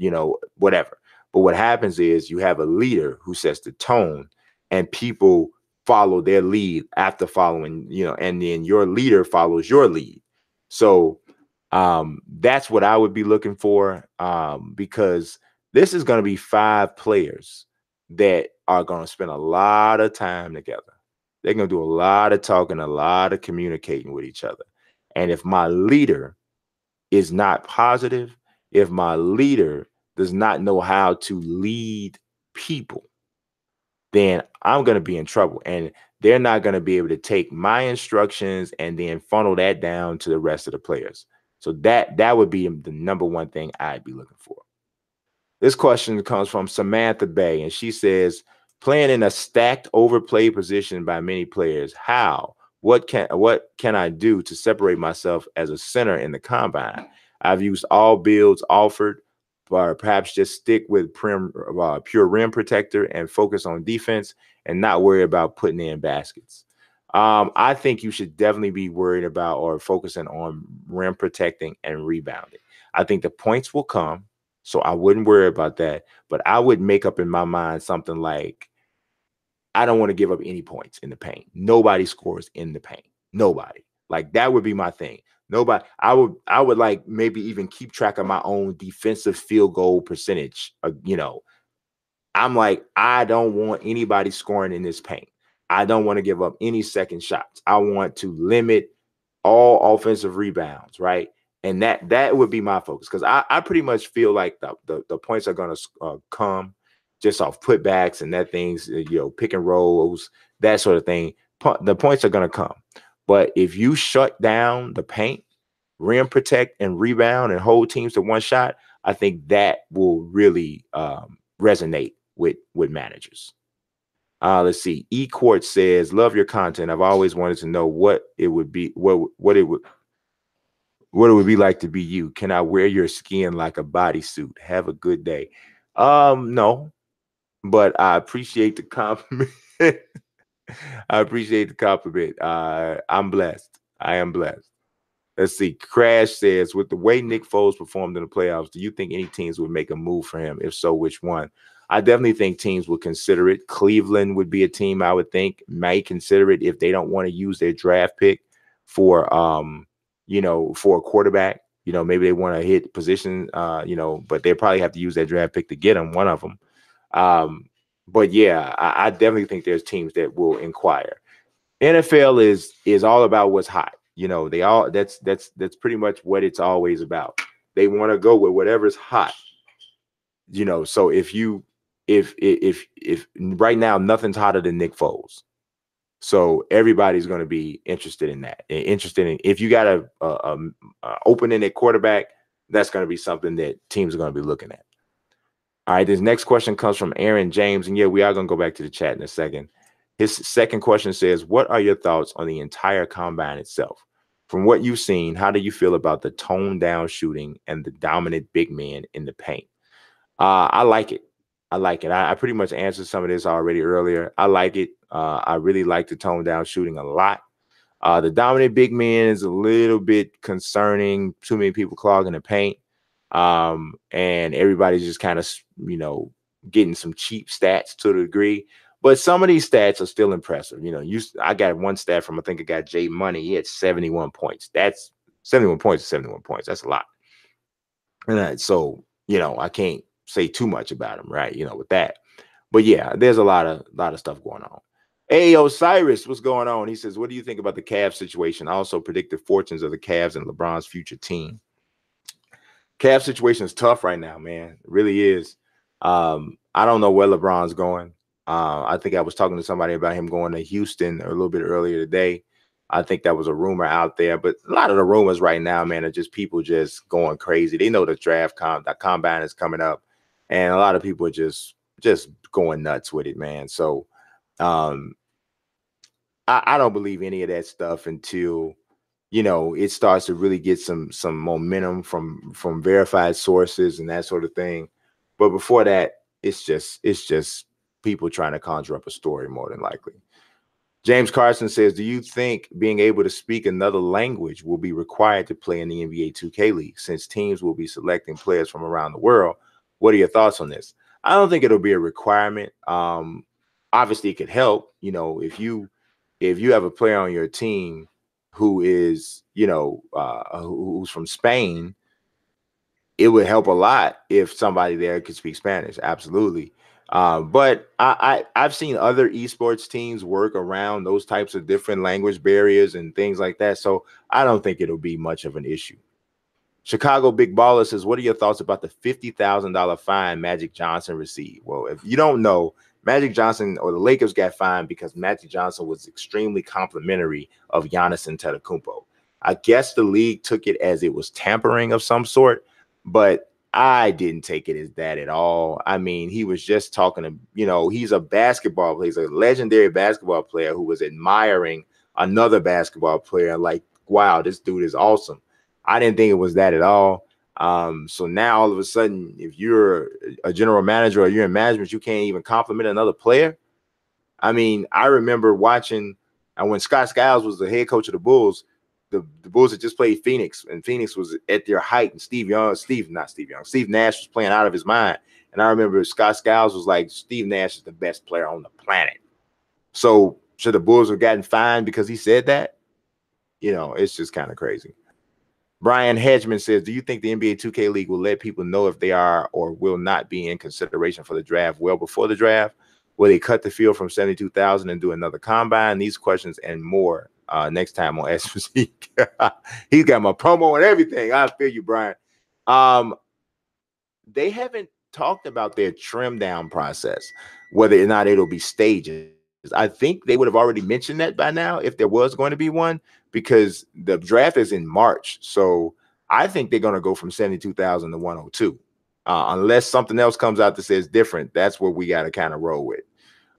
whatever. But what happens is you have a leader who sets the tone and people follow their lead after following, and then your leader follows your lead. So that's what I would be looking for, because this is going to be 5 players that are going to spend a lot of time together. They're going to do a lot of talking, a lot of communicating with each other. And if my leader is not positive, if my leader does not know how to lead people, then I'm going to be in trouble. And they're not going to be able to take my instructions and then funnel that down to the rest of the players. So that would be the number one thing I'd be looking for. This question comes from Samantha Bay, and she says, playing in a stacked overplay position by many players, how? What can I do to separate myself as a center in the combine? I've used all builds offered, or perhaps just stick with pure rim protector and focus on defense and not worry about putting in baskets. I think you should definitely be worried about or focusing on rim protecting and rebounding. I think the points will come, so I wouldn't worry about that. But I would make up in my mind something like, I don't want to give up any points in the paint. Nobody scores in the paint. Nobody. Like, that would be my thing. Nobody. I would like maybe even keep track of my own defensive field goal percentage. I'm like, I don't want anybody scoring in this paint. I don't want to give up any second shots. I want to limit all offensive rebounds, right? And that would be my focus, because I pretty much feel like the points are going to come just off putbacks and that things, pick and rolls, that sort of thing. The points are going to come. But if you shut down the paint, rim protect and rebound and hold teams to one shot, I think that will really resonate with managers. Let's see. E-Court says, love your content. I've always wanted to know what it would be, what it would be like to be you. Can I wear your skin like a bodysuit? Have a good day. No, but I appreciate the compliment. I appreciate the compliment. I'm blessed. I am blessed. Let's see. Crash says, with the way Nick Foles performed in the playoffs, do you think any teams would make a move for him? If so, which one? I definitely think teams would consider it. Cleveland would be a team I would think might consider it if they don't want to use their draft pick for for a quarterback. Maybe they want to hit position, but they probably have to use that draft pick to get them, one of them. But yeah, I definitely think there's teams that will inquire. NFL is all about what's hot. That's pretty much what it's always about. They want to go with whatever's hot. So if you if right now nothing's hotter than Nick Foles. So everybody's going to be interested in that. Interested in if you got a opening at quarterback, that's going to be something that teams are going to be looking at. All right, this next question comes from Aaron James, and yeah, we are going to go back to the chat in a second. His second question says, "What are your thoughts on the entire combine itself? From what you've seen, how do you feel about the toned down shooting and the dominant big man in the paint?" I like it. I like it. I pretty much answered some of this already earlier. I like it. I really like the tone down shooting a lot. The dominant big man is a little bit concerning. Too many people clogging the paint. And everybody's just kind of, getting some cheap stats to the degree. But some of these stats are still impressive. I got one stat from, I think I got Jay Money. He had 71 points. That's 71 points. 71 points. That's a lot. And so, I can't say too much about him, right? With that. But yeah, there's a lot of stuff going on. Hey, Osiris, what's going on? He says, "What do you think about the Cavs situation? I also predict the fortunes of the Cavs and LeBron's future team." Cavs situation is tough right now, man. It really is. I don't know where LeBron's going. I think I was talking to somebody about him going to Houston a little bit earlier today. I think that was a rumor out there, but a lot of the rumors right now, man, are just people just going crazy. They know the the combine is coming up, and a lot of people are just going nuts with it, man. So I don't believe any of that stuff until it starts to really get some momentum from verified sources and that sort of thing. But before that, it's just people trying to conjure up a story more than likely. James Carson says, "Do you think being able to speak another language will be required to play in the NBA 2K League since teams will be selecting players from around the world? What are your thoughts on this?" I don't think it'll be a requirement. Obviously, it could help. If you have a player on your team who is, who's from Spain, it would help a lot if somebody there could speak Spanish. Absolutely. But I've seen other esports teams work around those types of different language barriers and things like that. So I don't think it'll be much of an issue. Chicago Big Baller says, "What are your thoughts about the $50,000 fine Magic Johnson received?" Well, if you don't know, Magic Johnson or the Lakers got fined because Magic Johnson was extremely complimentary of Giannis Antetokounmpo. I guess the league took it as it was tampering of some sort, but I didn't take it as that at all. I mean, he was just talking to, he's a basketball player. He's a legendary basketball player who was admiring another basketball player. Like, wow, this dude is awesome. I didn't think it was that at all. So now all of a sudden, if you're a general manager or you're in management, you can't even compliment another player. I mean, I remember watching, and when Scott Skiles was the head coach of the Bulls, the Bulls had just played Phoenix, and Phoenix was at their height, and Steve Nash was playing out of his mind. And I remember Scott Skiles was like, "Steve Nash is the best player on the planet." So should the Bulls have gotten fined because he said that? It's just kind of crazy. Brian Hedgeman says, "Do you think the NBA 2K League will let people know if they are or will not be in consideration for the draft well before the draft? Will they cut the field from 72,000 and do another combine?" These questions and more next time on AskMazique. He's got my promo and everything. I feel you, Brian. They haven't talked about their trim down process, whether or not it'll be stages. I think they would have already mentioned that by now if there was going to be one, because the draft is in March. So I think they're going to go from 72,000 to 102. Unless something else comes out that says different, that's what we got to kind of roll with.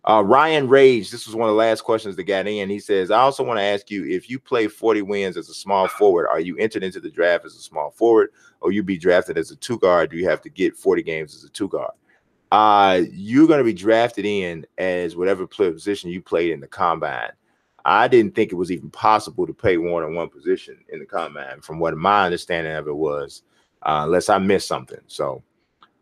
Ryan Rage, this was one of the last questions that got in. He says, "I also want to ask you, if you play 40 wins as a small forward, are you entered into the draft as a small forward, or you be drafted as a two guard? Do you have to get 40 games as a two guard?" You're going to be drafted in as whatever position you played in the combine. I didn't think it was even possible to play more than one position in the combine, from what my understanding of it was, unless I missed something. So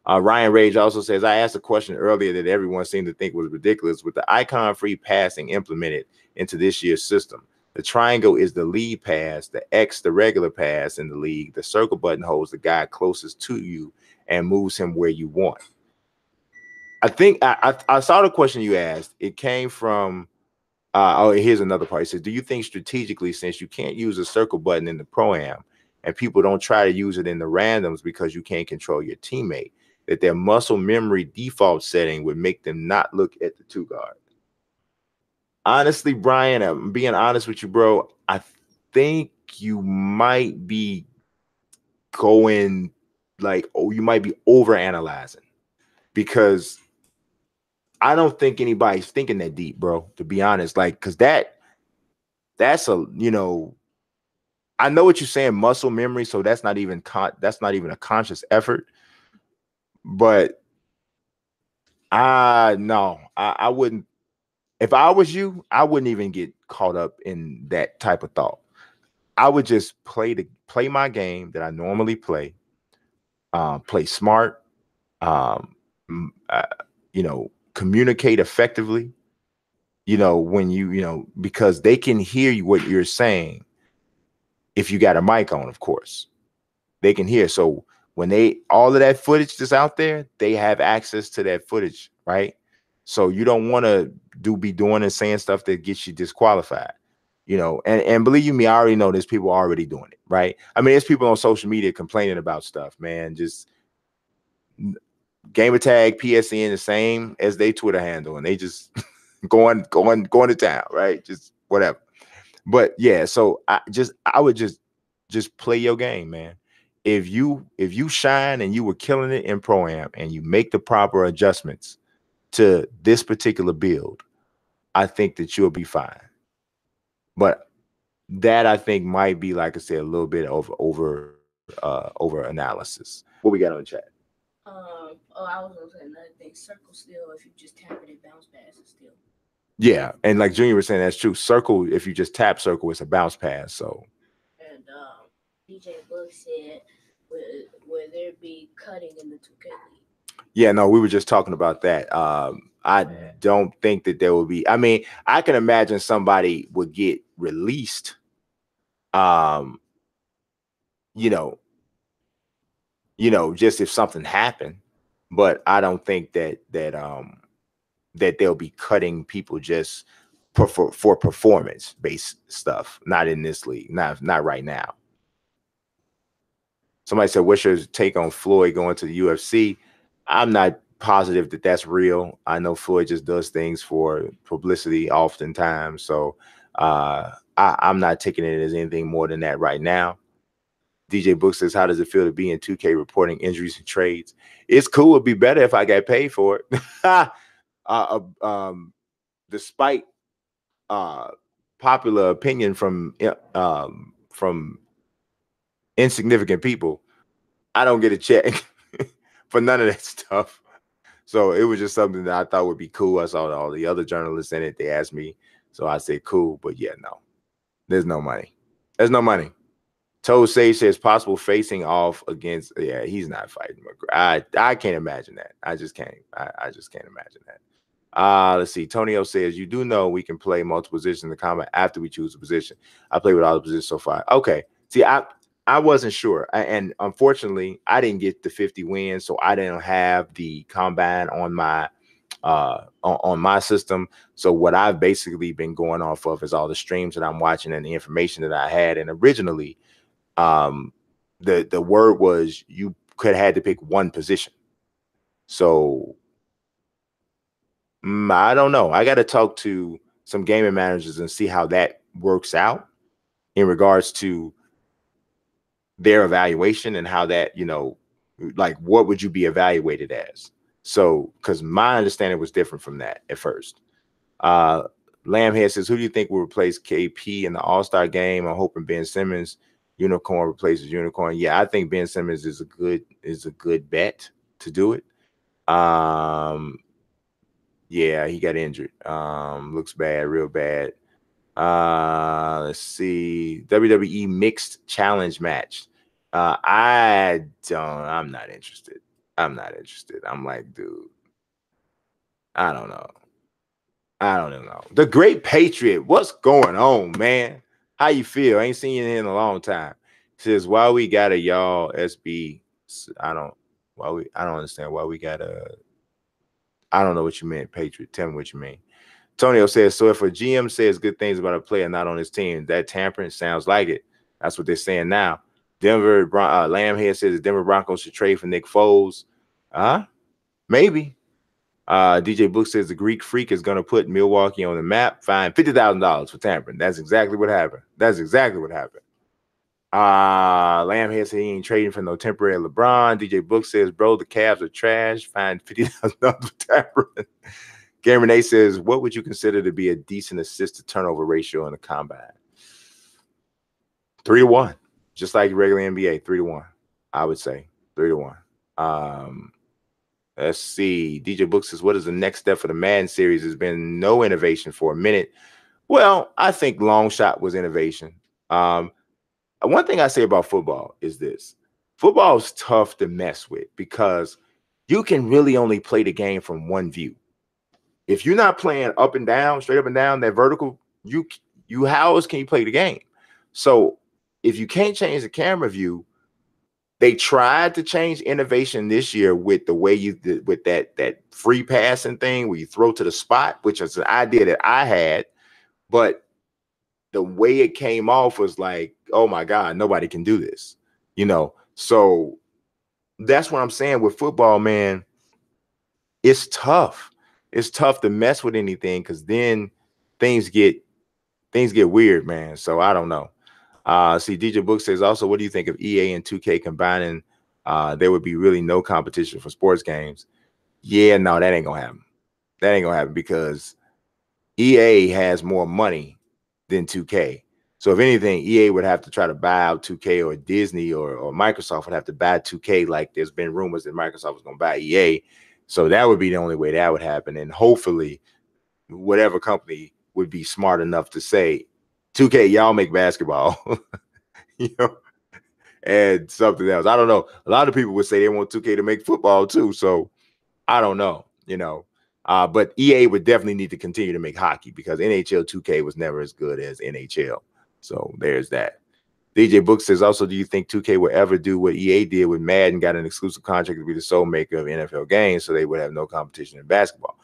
Ryan Rage also says, "I asked a question earlier that everyone seemed to think was ridiculous. With the icon-free passing implemented into this year's system, the triangle is the lead pass, the X the regular pass in the league, the circle button holds the guy closest to you and moves him where you want." I think I saw the question you asked. It came from, here's another part. It says, "Do you think strategically, since you can't use a circle button in the Pro-Am and people don't try to use it in the randoms because you can't control your teammate, that their muscle memory default setting would make them not look at the two guard. Honestly, Brian, I'm being honest with you, bro. I think you might be going like, oh, you might be over analyzing, because I don't think anybody's thinking that deep, bro, to be honest. Like, because that's a, I know what you're saying, muscle memory. So that's not even a conscious effort. But I wouldn't. If I was you, I wouldn't even get caught up in that type of thought. I would just play my game that I normally play. Play smart. Um, uh, communicate effectively. When because they can hear you what you're saying. If you got a mic on, of course, they can hear. So when all of that footage that's out there, they have access to that footage, right? So you don't want to be doing and saying stuff that gets you disqualified, and believe you me, I already know there's people already doing it, right? I mean, there's people on social media complaining about stuff, man. Just gamer tag PSN the same as they Twitter handle, and they just going to town, right? Just whatever. But yeah, so I would just play your game, man. If you shine and you were killing it in Pro-Am and you make the proper adjustments to this particular build, I think that you'll be fine. But that, I think, might be, like I said, a little bit of over analysis. What we got on the chat? I was gonna say another thing. Circle still, if you just tap it, it bounce passes still. Yeah, and like Junior was saying, that's true. Circle, if you just tap circle, it's a bounce pass. So. And DJ Book said, will there be cutting in the 2K league? Yeah, no, we were just talking about that. I don't think that there will be. I mean, I can imagine somebody would get released. Just if something happened, but I don't think that they'll be cutting people just for performance based stuff. Not in this league. Not right now. Somebody said, "What's your take on Floyd going to the UFC?" I'm not positive that that's real. I know Floyd just does things for publicity oftentimes. So I'm not taking it as anything more than that right now. DJ Book says, how does it feel to be in 2K reporting injuries and trades? It's cool. It'd be better if I got paid for it. Despite popular opinion from insignificant people, I don't get a check for none of that stuff. So it was just something that I thought would be cool. I saw all the other journalists in it. They asked me. So I said, cool. But yeah, no, there's no money. There's no money. Toad Sage says possible facing off against. Yeah, he's not fighting. I can't imagine that. I just can't. I just can't imagine that. Let's see. Tonio says, you do know we can play multiple positions in the combat after we choose a position. I played with all the positions so far. Okay. See, I wasn't sure. And unfortunately, I didn't get the 50 wins, so I didn't have the combine on my on my system. So what I've basically been going off of is all the streams that I'm watching and the information that I had. And originally, the word was you could have had to pick one position. So I don't know. I got to talk to some gaming managers and see how that works out in regards to their evaluation and how that, like, what would you be evaluated as? So, because my understanding was different from that at first. Lambhead says, who do you think will replace KP in the All-Star game? I'm hoping Ben Simmons. Unicorn replaces Unicorn. Yeah, I think Ben Simmons is a good bet to do it. Yeah, he got injured. Looks bad, real bad. Let's see. WWE mixed challenge match. I'm not interested. I'm like, dude, I don't know. The Great Patriot, what's going on, man? How you feel? I ain't seen you in a long time. Says, why we got a y'all SB? I don't understand why we got a. I don't know what you meant, Patriot. Tell me what you mean. Tonio says, so if a GM says good things about a player not on his team, that tampering sounds like it. That's what they're saying now. Lambhead says the Denver Broncos should trade for Nick Foles. Maybe. DJ Book says the Greek Freak is going to put Milwaukee on the map. Fine, $50,000 for tampering. That's exactly what happened. That's exactly what happened. Lambhead said he ain't trading for no temporary LeBron. DJ Book says, bro, the Cavs are trash. Fine, $50,000 for tampering. Game Renee says, what would you consider to be a decent assist to turnover ratio in the combine? 3-1, just like regular NBA, 3-1. I would say 3-1. Let's see. DJ Book says, what is the next step for the Madden series? There's been no innovation for a minute. Well, I think long shot was innovation. One thing I say about football is this. Football is tough to mess with because you can really only play the game from one view. If you're not playing up and down, straight up and down, that vertical, how else can you play the game? So if you can't change the camera view, they tried to change innovation this year with the way you did with that free passing thing where you throw to the spot, which is an idea that I had, but the way it came off was like, oh my God, nobody can do this, So that's what I'm saying with football, man. It's tough. It's tough to mess with anything because then things get weird, man. So I don't know. See, DJ Book says also, what do you think of EA and 2K combining? There would be really no competition for sports games. Yeah, no, that ain't gonna happen. That ain't gonna happen because EA has more money than 2K. So if anything, EA would have to try to buy out 2K, or Disney or Microsoft would have to buy 2K. Like there's been rumors that Microsoft was gonna buy EA. So that would be the only way that would happen. And hopefully whatever company would be smart enough to say, 2K, y'all make basketball, and something else. I don't know. A lot of people would say they want 2K to make football too. So I don't know, but EA would definitely need to continue to make hockey because NHL 2K was never as good as NHL. So there's that. DJ Book says also, do you think 2K will ever do what EA did with Madden, got an exclusive contract to be the sole maker of NFL games so they would have no competition in basketball?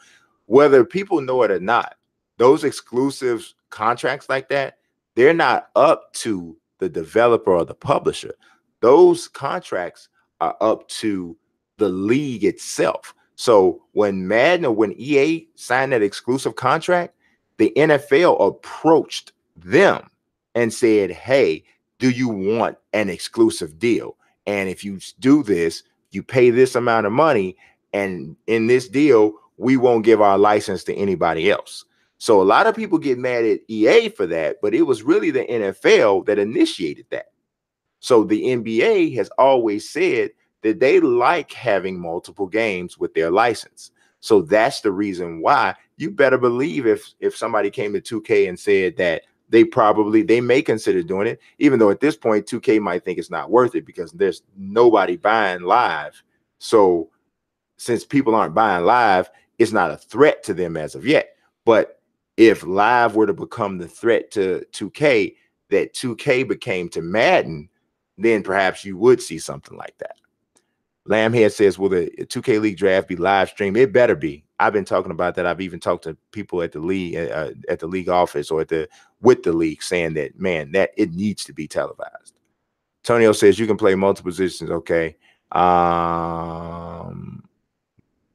Whether people know it or not, those exclusive contracts like that, they're not up to the developer or the publisher. Those contracts are up to the league itself. So when Madden or when EA signed that exclusive contract, the NFL approached them and said, hey, do you want an exclusive deal? And if you do this, you pay this amount of money. And in this deal, we won't give our license to anybody else. So a lot of people get mad at EA for that, but it was really the NFL that initiated that. So the NBA has always said that they like having multiple games with their license. So that's the reason why. You better believe if somebody came to 2K and said that they may consider doing it, even though at this point 2K might think it's not worth it because there's nobody buying live. So since people aren't buying live, it's not a threat to them as of yet. But if live were to become the threat to 2K that 2K became to Madden, then perhaps you would see something like that. Lambhead says, will the 2K League draft be live streamed? It better be. I've been talking about that. I've even talked to people at the league office or with the league saying that, man, that it needs to be televised. Tonio says you can play multiple positions. Okay.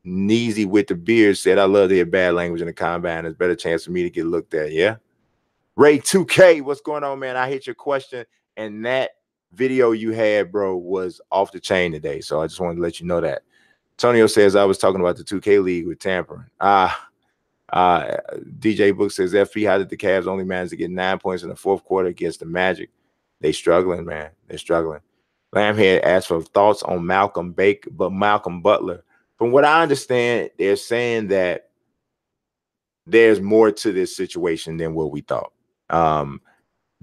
Neezy with the beard said, I love to hear bad language in the combine. There's a better chance for me to get looked at. Yeah. Ray 2K, what's going on, man? I hit your question, and that video you had, bro, was off the chain today. So I just wanted to let you know that. Tonio says I was talking about the 2K League with tampering. DJ Book says, FP, how did the Cavs only manage to get 9 points in the fourth quarter against the Magic? They struggling, man. They're struggling. Lambhead asked for thoughts on Malcolm Butler. From what I understand, they're saying that there's more to this situation than what we thought.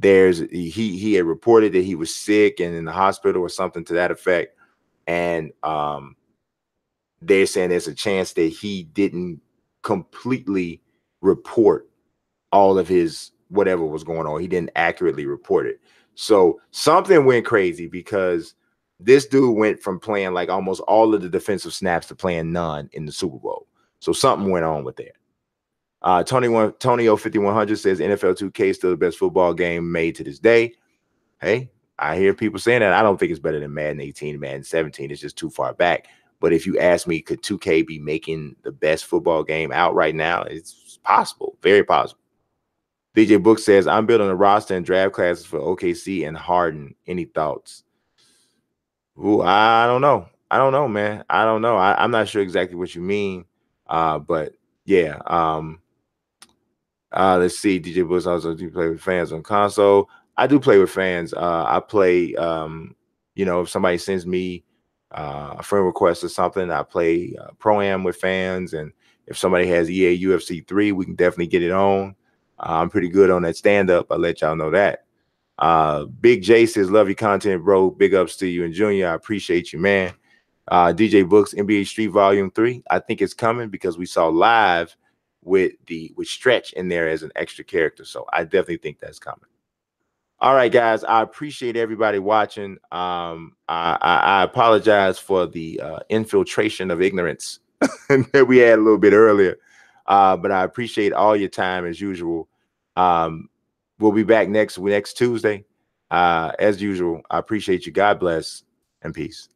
He had reported that he was sick and in the hospital or something to that effect. And they're saying there's a chance that he didn't completely report all of his whatever was going on. He didn't accurately report it. So something went crazy because this dude went from playing like almost all of the defensive snaps to playing none in the Super Bowl. So something went on with that. Tonyo 5100 says NFL 2K is still the best football game made to this day. Hey, I hear people saying that. I don't think it's better than Madden 18, Madden 17. It's just too far back. But if you ask me, could 2K be making the best football game out right now? It's possible, very possible. DJ Book says, I'm building a roster and draft classes for OKC and Harden. Any thoughts? Ooh, I don't know. I don't know, man. I don't know. I'm not sure exactly what you mean. But yeah. Let's see. DJ Books also do play with fans on console. I do play with fans. I play, if somebody sends me a friend request or something, I play Pro-Am with fans. And if somebody has EA UFC 3, we can definitely get it on. I'm pretty good on that stand-up. I'll let y'all know that. Big J says, love your content, bro. Big ups to you and Junior. I appreciate you, man. DJ Books, NBA Street Volume 3. I think it's coming because we saw live with Stretch in there as an extra character. So I definitely think that's coming. All right, guys. I appreciate everybody watching. I apologize for the infiltration of ignorance that we had a little bit earlier. But I appreciate all your time as usual. We'll be back next Tuesday. As usual, I appreciate you. God bless and peace.